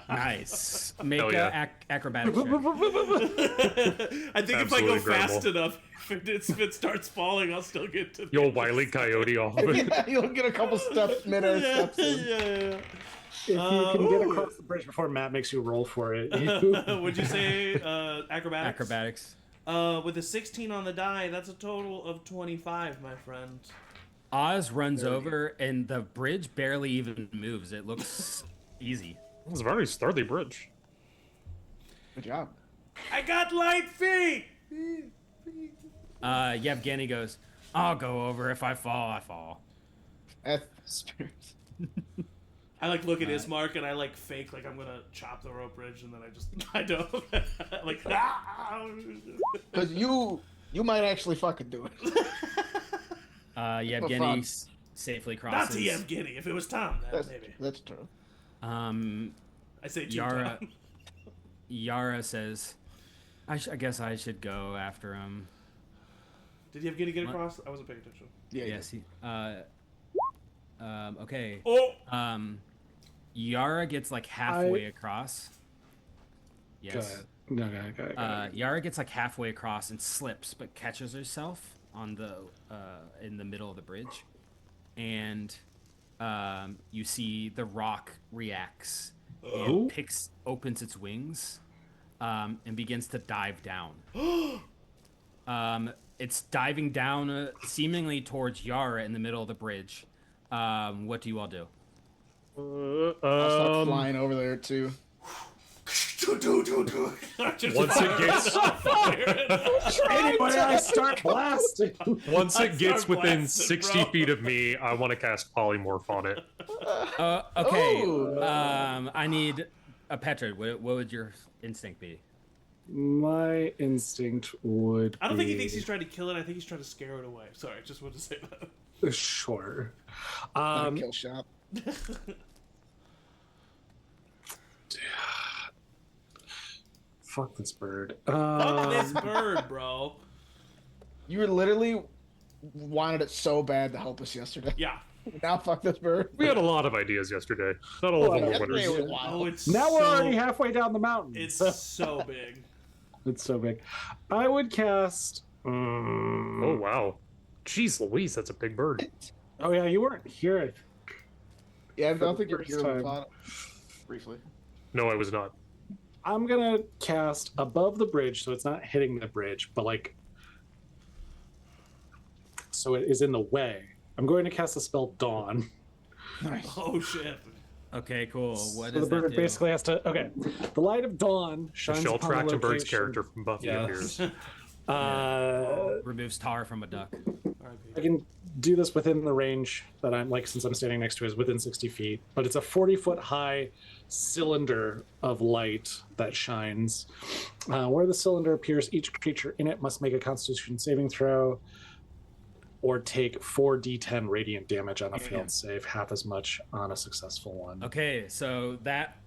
Nice. Make
Hell yeah.
acrobatics check.
I think if I go
Absolutely
fast
incredible.
enough, if it starts falling, I'll still get to.
Yo, Wile E. Coyote off of it.
Yeah, you'll get a couple steps, mid-air
Yeah,
steps in.
yeah.
If you can get
Ooh.
across the bridge before Matt makes you roll for it,
Would you say acrobatics?
Acrobatics.
With a 16 on the die, that's a total of 25, my friend.
Oz runs over and the bridge barely even moves. It looks easy.
It's a very sturdy bridge.
Good job.
I got light feet.
Yevgeny goes, I'll go over. If I fall, I fall.
Spirits.
I like look at Ismark and I like fake like I'm gonna chop the rope bridge and then I don't like
Because you might actually fucking do it.
Yevgeny
fun.
safely
not
crosses.
to Yevgeny. If it was Tom, then maybe
That's true.
I say to
Yara,
Tom.
Yara says, I guess I should go after him.
Did Yevgeny get across? I wasn't paying attention.
Yeah.
Yes. He, okay.
Oh,
Yara gets like halfway across. Yes.
Go ahead. No, go ahead.
Yara gets like halfway across and slips, but catches herself on the in the middle of the bridge, and you see the rock reacts and opens its wings, and begins to dive down. It's diving down seemingly towards Yara in the middle of the bridge. What do you all do?
I'll start flying over there too.
Once it gets
Anyway, I start blasting.
once it gets
start
within
blasting,
60
bro.
feet of me, I want to cast polymorph on it.
Okay.
Ooh.
I need a Petra. What would your instinct be?
My instinct would
I don't think he
be-
thinks he's trying to kill it. I think he's trying to scare it away. Sorry, just wanted to say that.
Sure.
Kill shot.
Fuck this bird.
Fuck this bird, bro.
You were literally wanted it so bad to help us yesterday.
Yeah.
Now fuck this bird.
We had a lot of ideas yesterday. Not all of them were
Yesterday
winners.
was wild.
Oh, it's
Now we're
so,
already halfway down the mountain.
It's
so-
so big.
It's so big. I would cast.
Oh wow. Jeez Louise, that's a big bird.
Oh yeah, you weren't here.
Yeah, I
For
don't
the
think you're
first
here.
time.
We thought briefly.
No, I was not.
I'm gonna cast above the bridge, so it's not hitting the bridge, but like, so it is in the way. I'm going to cast the spell Dawn.
Nice.
Oh shit.
Okay, cool. What
So
does
the
that
bird
do?
basically has to. Okay, the light of dawn
The
shines
Shell
upon the
Trachtenberg's
location.
character from Buffy
Yes.
appears.
Removes tar from a duck.
I can do this within the range that I'm like, since I'm standing next to it, is within 60 feet. But it's a 40-foot high cylinder of light that shines. Where the cylinder appears, each creature in it must make a Constitution saving throw, or take 4d10 radiant damage on a failed save, half as much on a successful one.
Okay, so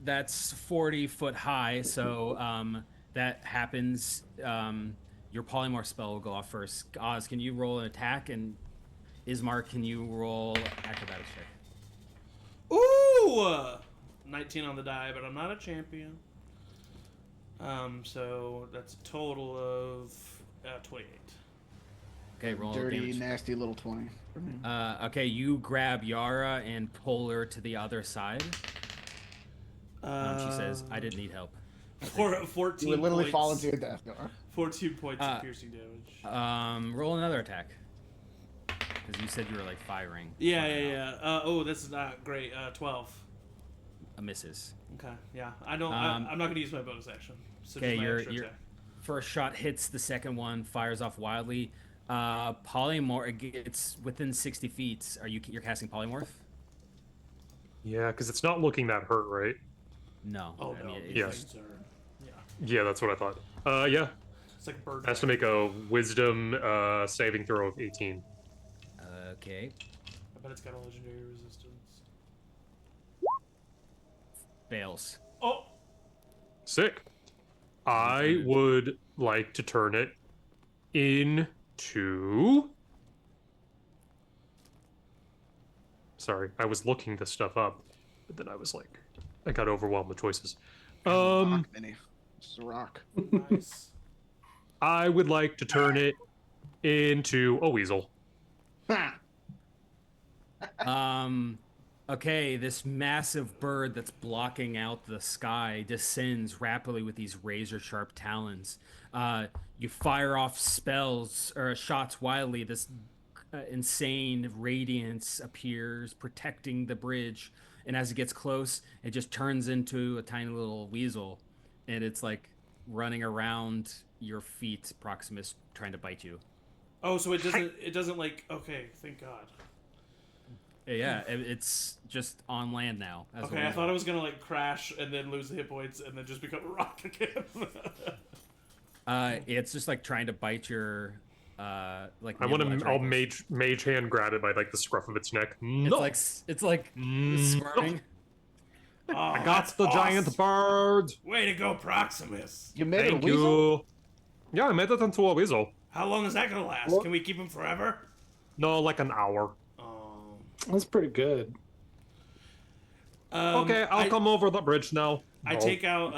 that's 40 foot high. So that happens. Your polymorph spell will go off first. Oz, can you roll an attack? And Ismark, can you roll acrobatics check?
Ooh! 19 on the die, but I'm not a champion. So that's a total of 28.
Okay, roll
Dirty,
damage.
nasty little 20. for me.
Okay, you grab Yara and pull her to the other side. She says, "I didn't need help."
14
You would literally
points,
fall into your death. Gar.
14 points of piercing damage.
Roll another attack. Because you said you were like firing.
Yeah. Oh, this is not great. 12.
A misses.
Okay, yeah. I'm not going to use my bonus action. So
Okay,
just my
your
extra attack.
first shot hits, the second one fires off wildly. Polymorph, it's within 60 feet. You're casting polymorph?
Yeah, because it's not looking that hurt, right?
No.
Oh,
I
no.
mean,
these
yeah.
things are- yeah.
Yeah, that's what I thought. Yeah.
It's like bird.
Has to make a wisdom saving throw of 18.
Okay.
I bet it's got a legendary resistance.
Fails.
Oh!
Sick. I would like to turn it into... Sorry, I was looking this stuff up, but then I was like, I got overwhelmed with choices.
Rock, Minnie. This is a rock.
Nice.
I would like to turn it into a weasel.
Okay, this massive bird that's blocking out the sky descends rapidly with these razor sharp talons. You fire off spells or shots wildly. This insane radiance appears, protecting the bridge. And as it gets close, it just turns into a tiny little weasel. And it's like running around your feet, Proximus, trying to bite you.
Oh, so it doesn't like, okay, thank God.
Yeah, it's just on land now. As
Okay, I thought it was gonna like crash and then lose the hit points and then just become a rock again.
It's just like trying to bite your, like.
I want
nibble at
to.
your
I'll
ankles.
mage hand grab it by like the scruff of its neck.
It's
No,
like smarting.
Oh,
I got
that's
the
awesome.
giant bird.
Way to go, Proximus.
You made
Thank
a weasel?
you. Yeah, I made it into a weasel.
How long is that gonna last?
What?
Can we keep him forever?
No, like an hour.
That's pretty good.
Okay, I'll come over the bridge now.
I
No.
take out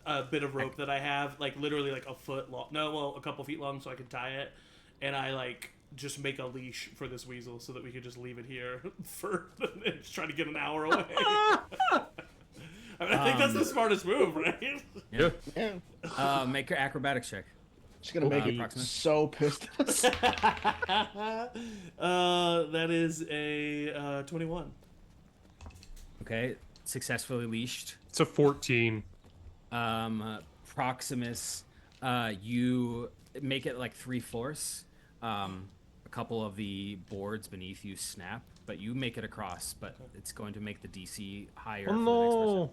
a bit of rope that I have, like literally like a foot long. No, well, a couple feet long, so I can tie it, and I like just make a leash for this weasel so that we could just leave it here for and just try to get an hour away. I think that's the smartest move, right?
Yeah.
Yeah.
Make your acrobatics check.
She's gonna make it
Proximus.
so pissed.
That is a 21.
Okay, successfully leashed.
It's a 14.
Proximus, you make it like 3 floors. A couple of the boards beneath you snap, but you make it across. But it's going to make the DC higher
Oh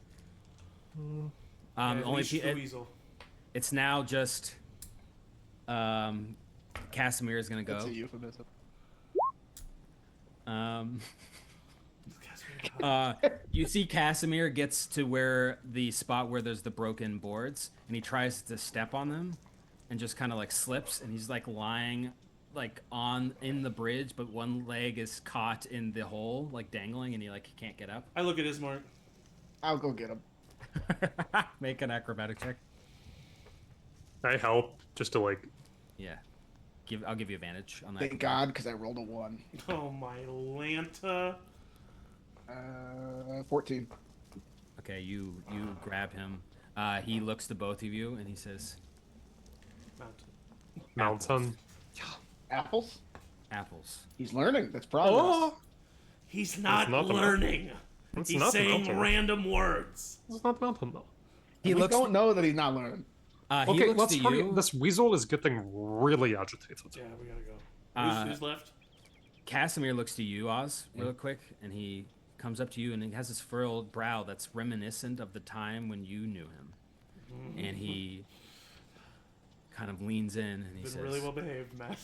for the next person.
no!
Only
the weasel.
it's now just Casimir is gonna
That's a
go.
euphemism.
You see Casimir gets to where the spot where there's the broken boards, and he tries to step on them, and just kind of like slips, and he's like lying, like in the bridge, but one leg is caught in the hole, like dangling, and he can't get up.
I look at Ismark.
I'll go get him.
Make an acrobatic check.
I help just to like.
Yeah, I'll give you advantage on that.
Thank God, because I rolled a 1.
Oh my Lanta.
14.
Okay, you grab him. He looks to both of you and he says,
Mountain.
Apples?
"Apples."
He's learning. That's progress.
Oh,
He's not
not the
learning.
it's
He's
not the
saying
mountain.
random words.
It's not the mountain though.
He
We
looks.
don't know that he's not learning.
He
Okay,
looks
let's
to
hurry.
you.
This weasel is getting really agitated.
Yeah, we gotta go. Who's left?
Casimir looks to you, Oz, real quick, and he comes up to you and he has this furrowed brow that's reminiscent of the time when you knew him. And he kind of leans in and he
Been
says,
really well behaved, Matt.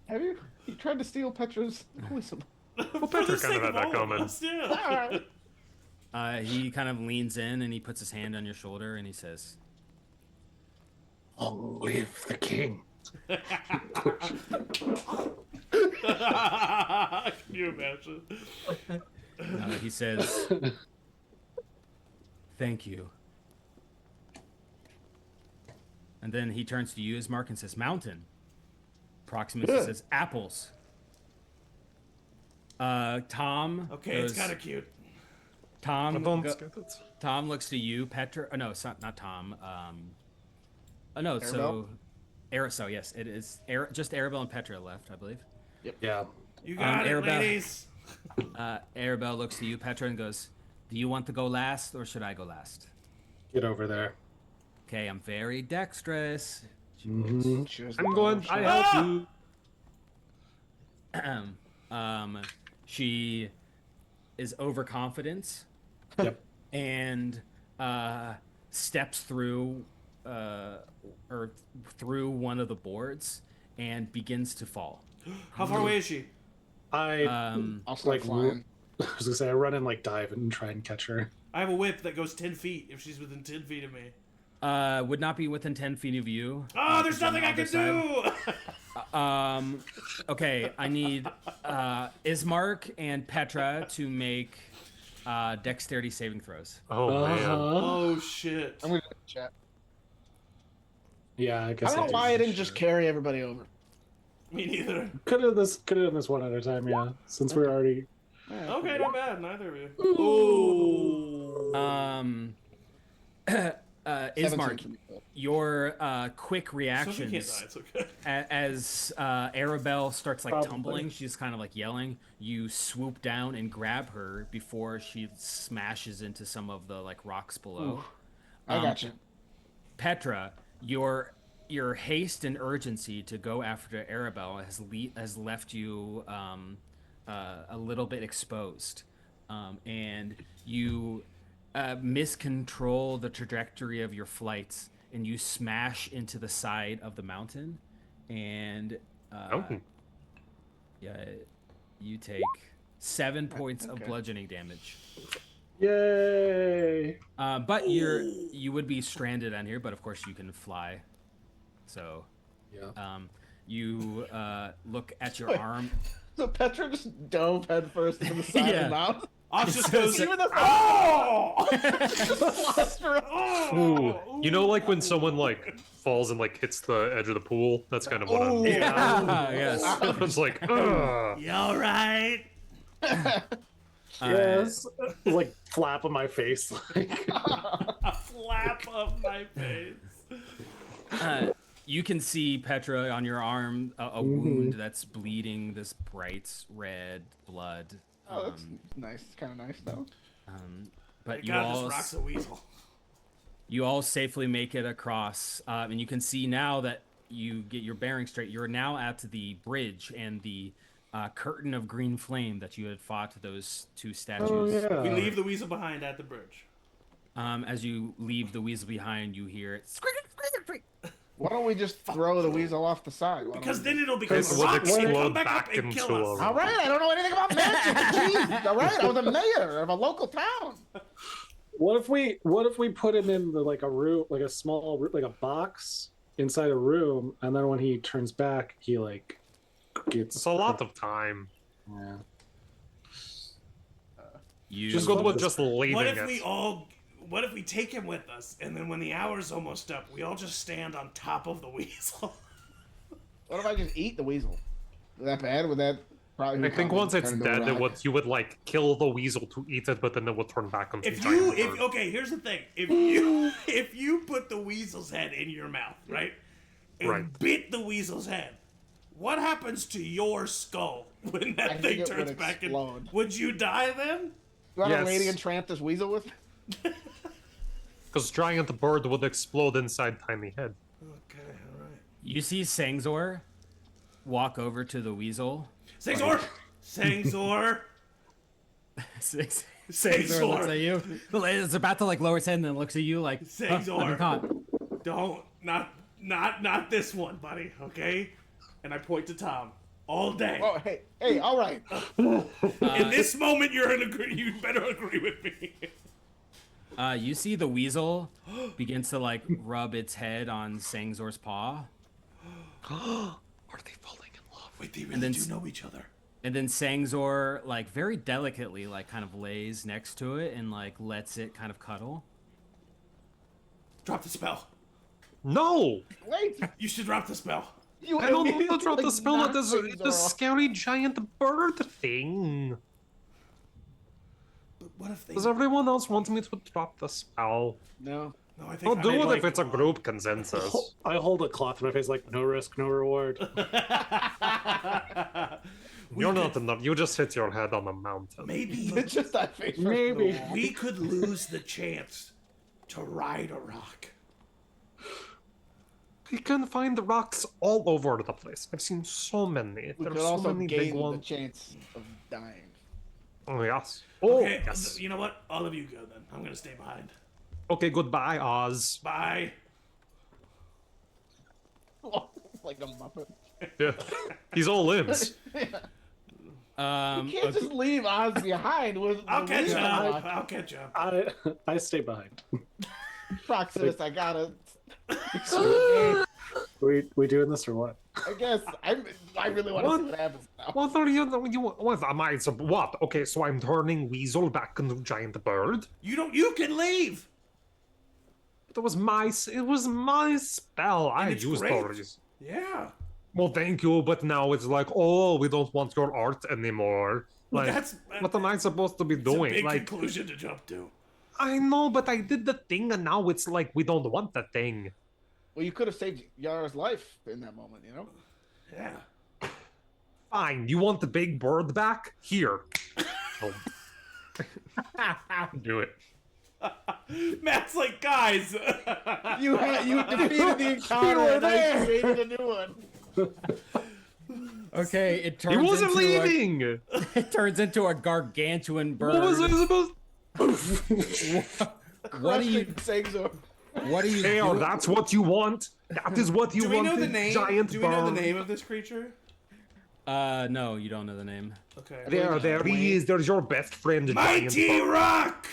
Have you? He tried to steal Petra's wisdom.
Well, Petra kind of had that comment.
Yeah.
he kind of leans in and he puts his hand on your shoulder and he says,
Long live the king.
Can you imagine?
he says, "Thank you." And then he turns to you, Ismark, and says, "Mountain." Proximus says, "Apples." Tom.
Okay,
goes,
it's kind of cute.
Tom.
Don't
go-
get it.
Tom looks to you, Petra. Oh, no, it's not Tom. Oh no, so yes, it is. Just Arabelle and Petra left, I believe.
Yeah.
You got it,
Arabelle.
ladies.
Arabelle looks to you, Petra, and goes, "Do you want to go last, or should I go last?"
Get over there.
Okay, I'm very dexterous.
I'm going. I help you.
She is overconfident.
Yep.
And steps through or through one of the boards and begins to fall.
How far away is she?
I'll start
Like,
flying.
I was gonna say I run and like dive and try and catch her.
I have a whip that goes 10 feet if she's within 10 feet of me.
Would not be within 10 feet of you.
Oh, there's nothing I can do!
Okay, I need Ismark and Petra to make dexterity saving throws.
Oh man.
Oh, shit.
I'm gonna chat.
Yeah, I guess
I don't know
do.
why I didn't just carry everybody over.
Me neither.
Could have done this one at a time. Yeah, since we're already.
Okay, not bad. Neither of you. Ooh.
Ismark, your quick
Sophie can't
reactions
die. It's okay.
as Arabelle starts like
Probably.
tumbling, she's kind of like yelling. You swoop down and grab her before she smashes into some of the like rocks below.
I got you.
Petra, your haste and urgency to go after Arabelle has left you a little bit exposed, and you miscontrol the trajectory of your flights, and you smash into the side of the mountain, and yeah, you take 7 points of bludgeoning damage.
Yay!
But you would be stranded on here, but of course you can fly. So,
Yeah.
you look at your arm.
So Petra just dove headfirst into the side of
Yeah.
the mountain.
Oz just goes,
Even the
oh!
lost her.
Ooh. You know, like when someone like falls and like hits the edge of the pool. That's kind of what I'm.
Yeah, yes.
It's like, ugh.
You alright?
Yes. Like flap on my face. Like.
A flap of my face.
You can see, Petra, on your arm a wound that's bleeding this bright red blood.
Oh, that's nice. It's kind of nice though.
but
God, this rock's a weasel.
you all safely make it across, and you can see now that you get your bearing straight. You're now at the bridge and the curtain of green flame that you had fought those two statues.
Oh, yeah.
We leave the weasel behind at the bridge.
As you leave the weasel behind, you hear it.
Why don't we just throw the weasel off the side?
Because then it'll become a
It would
rock and come
explode
back up
back
and kill
into
us.
a-
All right, I don't know anything about magic. Jeez, all right, I was a mayor of a local town.
What if we put him in like a room, like a small, like a box inside a room, and then when he turns back, he like gets.
It's a lot of time.
Yeah.
You
Just go with just leaving
What if
it.
what if we take him with us, and then when the hour's almost up, we all just stand on top of the weasel?
What if I just eat the weasel? Is that bad? Would that probably?
I think once it's dead, you would like kill the weasel to eat it, but then it would turn back into a giant bird.
Okay, here's the thing: if you put the weasel's head in your mouth, right, and bit the weasel's head, what happens to your skull when that thing turns back? Would you die then?
You want
Yes.
a radiant tramp this weasel with?
Because giant bird would explode inside tiny head.
Okay, all right.
You see Sangzor walk over to the weasel.
Sangzor! Sangzor!
Sangzor looks at you. It's about to like lower its head and then looks at you like,
Sangzor.
I've been caught.
Don't, not this one, buddy, okay? And I point to Tom. All day.
Oh, hey, all right.
In this moment, you better agree with me.
You see the weasel begins to like rub its head on Sangzor's paw.
Are they falling in love?
Wait, they really
And then
do know each other.
And then Sangzor, like very delicately, like kind of lays next to it and like lets it kind of cuddle.
Drop the spell.
No!
Wait.
You should drop the spell.
You
I don't want to drop the
immediately
spell at
knocked
this
Sangzor off.
scary giant bird thing.
But what if they...
Does everyone else want me to drop the spell?
No.
No, I think
I'll do it
like-
if it's a group consensus.
I hold a cloth to my face, like no risk, no reward.
You're not enough. You just hit your head on a mountain.
Maybe
It's just that face.
Maybe.
we could lose the chance to ride a rock.
We can find rocks all over the place. I've seen so many.
We
There's
could
so
also
many big
gain the
ones.
chance of dying.
Oh, yes. Oh,
Okay,
yes.
you know what? All of you go then. I'm gonna stay behind.
Okay, goodbye, Oz.
Bye.
Like a muppet.
Yeah. He's all limbs.
You can't just leave Oz behind with.
I'll
the
catch
weasel.
up. I'll catch up.
I stay behind.
Proximus, I gotta.
We doing this or what?
I guess I really want to see what happens now.
What are you? What am I? What? Okay, so I'm turning Weasel back into giant bird.
You can leave.
It was my spell. I
it's
used
great.
already.
Yeah.
Well, thank you, but now it's like, oh, we don't want your art anymore.
Well,
Like,
that's
what am I supposed to be
it's a
doing?
big
Like,
conclusion to jump to.
I know, but I did the thing, and now it's like we don't want the thing.
Well, you could have saved Yara's life in that moment, you know?
Yeah.
Fine, you want the big bird back? Here. Oh. Do it.
Matt's like, guys.
You defeated the encounter and I created a new one.
Okay, it turns
He wasn't
into
leaving.
it turns into a gargantuan bird.
What was I supposed?
What do you?
Sangzor.
What are you
Hey,
doing?
that's what you want. That is what you
Do we
want.
know the name?
Giant
Do we know the
bird.
name of this creature?
No, you don't know the name.
Okay.
There he is. There's your best friend, giant
Mighty
bird.
Rock,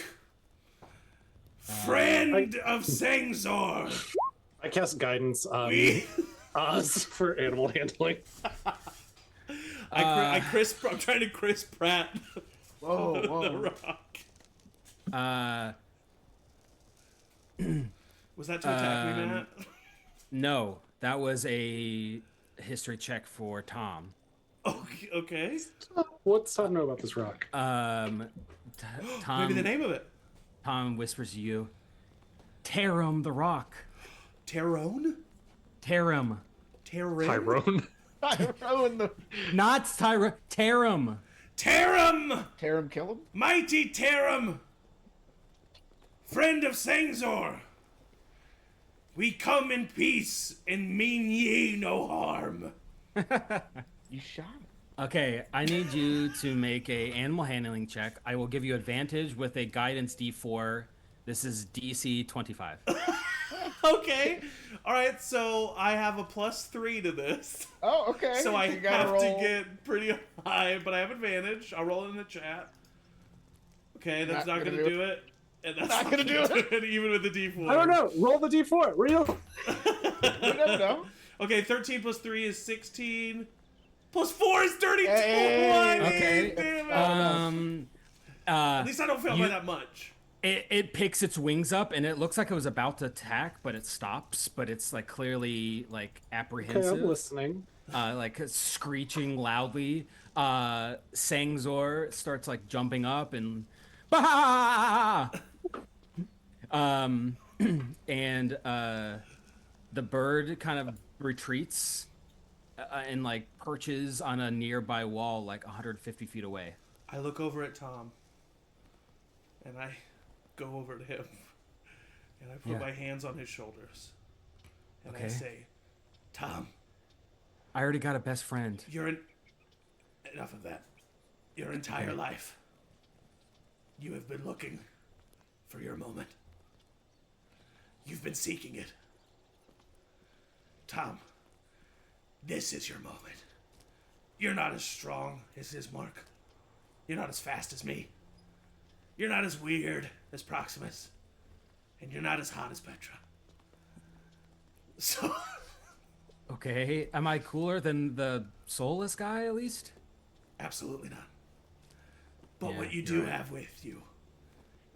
friend of Sangzor.
I cast guidance on
We.
Oz for animal handling.
I'm trying to Chris Pratt
Whoa,
the
whoa.
rock. Was that to attack me, Matt?
No, that was a history check for Tom.
Okay.
What's Tom know about this rock?
Tom.
Maybe the name of it.
Tom whispers to you, Tarum the Rock.
Tyrone?
Tarum.
Tyrone.
I ruined the.
Not Tyra. Tarum.
Tarum!
Tear him, kill him?
Mighty Tarum! Friend of Sangzor, we come in peace and mean ye no harm.
You shot him.
Okay, I need you to make a animal handling check. I will give you advantage with a guidance D4. This is DC 25.
Okay. All right, so I have a +3 to this.
Oh, okay.
So I
You gotta
have to
roll.
get pretty high, but I have advantage. I'll roll it in the chat. Okay, that's not gonna do it. And that's
Not gonna do
it, even with the D4.
I don't know. Roll the d4. Real.
You never know.
Okay, 13 plus 3 is 16. Plus 4 is 32.
Hey.
Okay.
Damn it. At least I don't fail by that much.
It picks its wings up and it looks like it was about to attack, but it stops. But it's like clearly like
Okay,
apprehensive,
I'm listening.
like screeching loudly. Sangzor starts like jumping up and bah! And the bird kind of retreats and like perches on a nearby wall like 150 feet away.
I look over at Tom. And I go over to him. And I put my hands on his shoulders. And I
Okay.
say, Tom,
I already got a best friend.
enough of that. Your entire life, you have been looking for your moment. You've been seeking it. Tom, this is your moment. You're not as strong as Ismark. You're not as fast as me. You're not as weird as Proximus. And you're not as hot as Petra. So...
Okay, am I cooler than the soulless guy at least?
Absolutely not. But
Yeah,
what you
you're
do
right.
have with you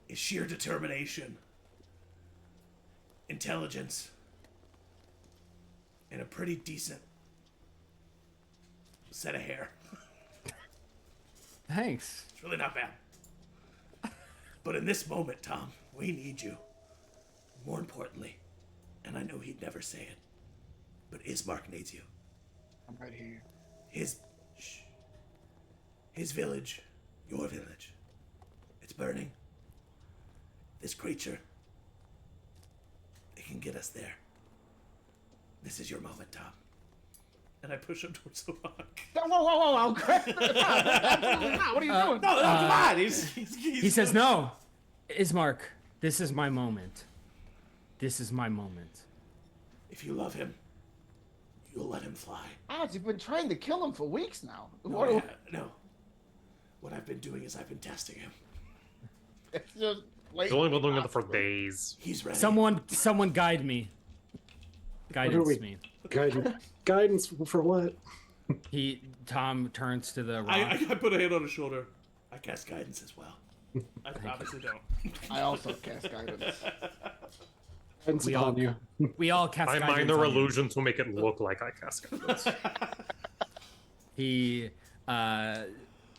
is sheer determination, intelligence, and a pretty decent set of hair.
Thanks.
It's really not bad. But in this moment, Tom, we need you. More importantly, and I know he'd never say it, but Ismark needs you.
I'm right here.
His village, your village, it's burning. This creature, it can get us there. This is your moment, Tom. And I push him towards the rock.
Whoa. What are you doing?
No, come on. He's
He says, "No, Ismark, this is my moment. This is my moment."
If you love him, you'll let him fly.
Oz, you've been trying to kill him for weeks now.
No. What I've been doing is I've been testing him.
It's just like
He's only been doing it for days.
He's ready.
Someone guide me. Guidance
we-
me.
Guidance for what?
Tom turns to the rock.
I put a hand on his shoulder. I cast guidance as well. I obviously don't.
I also cast guidance.
Guidance
We
upon
all-
you.
We all cast
I
guidance
minor
on you.
illusion to make it look like I cast guidance.
He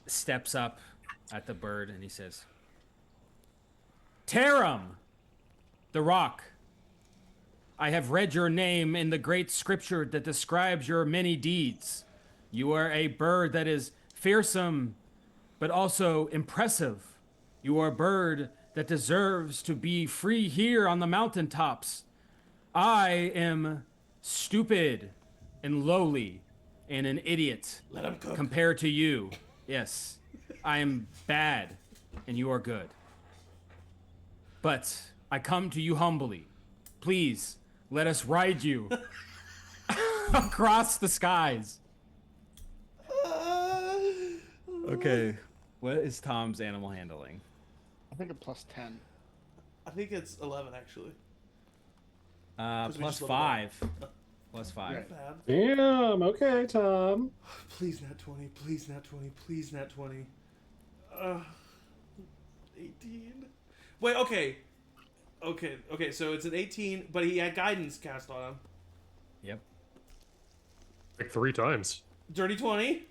steps up at the bird and he says, "Tarum, the rock. I have read your name in the great scripture that describes your many deeds. You are a bird that is fearsome, but also impressive. You are a bird that deserves to be free here on the mountaintops. I am stupid and lowly and an idiot
Let him cook.
compared to you. Yes, I am bad and you are good. But I come to you humbly. Please, let us ride you across the skies." Okay, what is Tom's animal handling?
I think a +10.
I think it's 11 actually. we
Plus
just leveled
5. Plus 5.
Right.
Bad.
Damn. Okay, Tom.
Please not 20. Please not 20. Please not 20. 18. Wait. Okay. Okay. So it's an 18, but he had guidance cast on him.
Yep.
Like 3 times.
Dirty 20.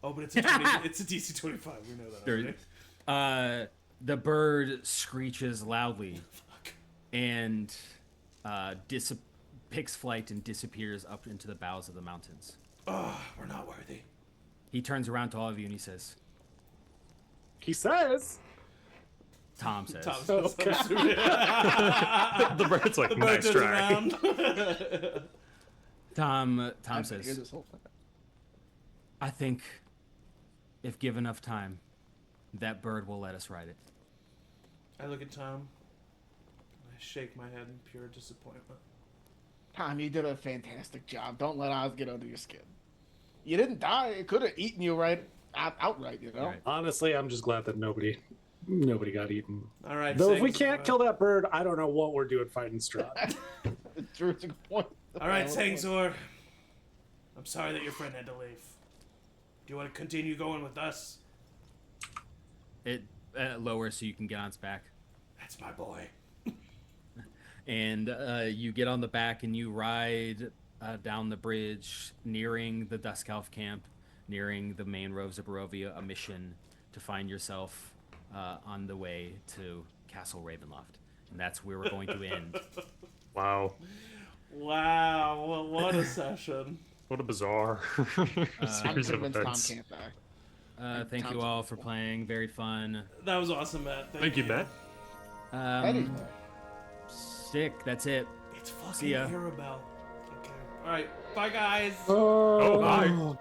Oh, but it's a 20, it's a DC 25. We know that
Dirty.
already.
The bird screeches loudly
Fuck.
and picks flight and disappears up into the boughs of the mountains.
Oh, we're not worthy.
He turns around to all of you and he says,
He says,
Tom says.
Tom says.
Okay.
The bird's like,
The bird
nice
turns
try.
around.
Tom
I've been here
says,
this whole time.
I think if given enough time, that bird will let us ride it.
I look at Tom. I shake my head in pure disappointment.
Tom, you did a fantastic job. Don't let Oz get under your skin. You didn't die. It could have eaten you outright, you know?
Right.
Honestly, I'm just glad that nobody got eaten.
All right.
Though if we
Sangs,
can't kill that bird, I don't know what we're doing fighting Strahd.
Drew, it's a good point.
All right, Sangzor. I'm sorry that your friend had to leave. Do you want to continue going with us?
It lowers so you can get on its back.
That's my boy.
And you get on the back and you ride down the bridge, nearing the Dusk Elf camp, nearing the main roads of Barovia, a mission to find yourself on the way to Castle Ravenloft. And that's where we're going to end.
Wow.
Wow, well, what a session.
What a bizarre
I'm
series of
convinced Tom
events.
can't die.
Thank you all for playing. Very fun.
That was awesome, Matt.
Thank you, Matt.
Eddie's back.
Sick. That's it.
It's
See
fucking
ya.
Arabelle. Okay. All right. Bye, guys.
Oh, bye.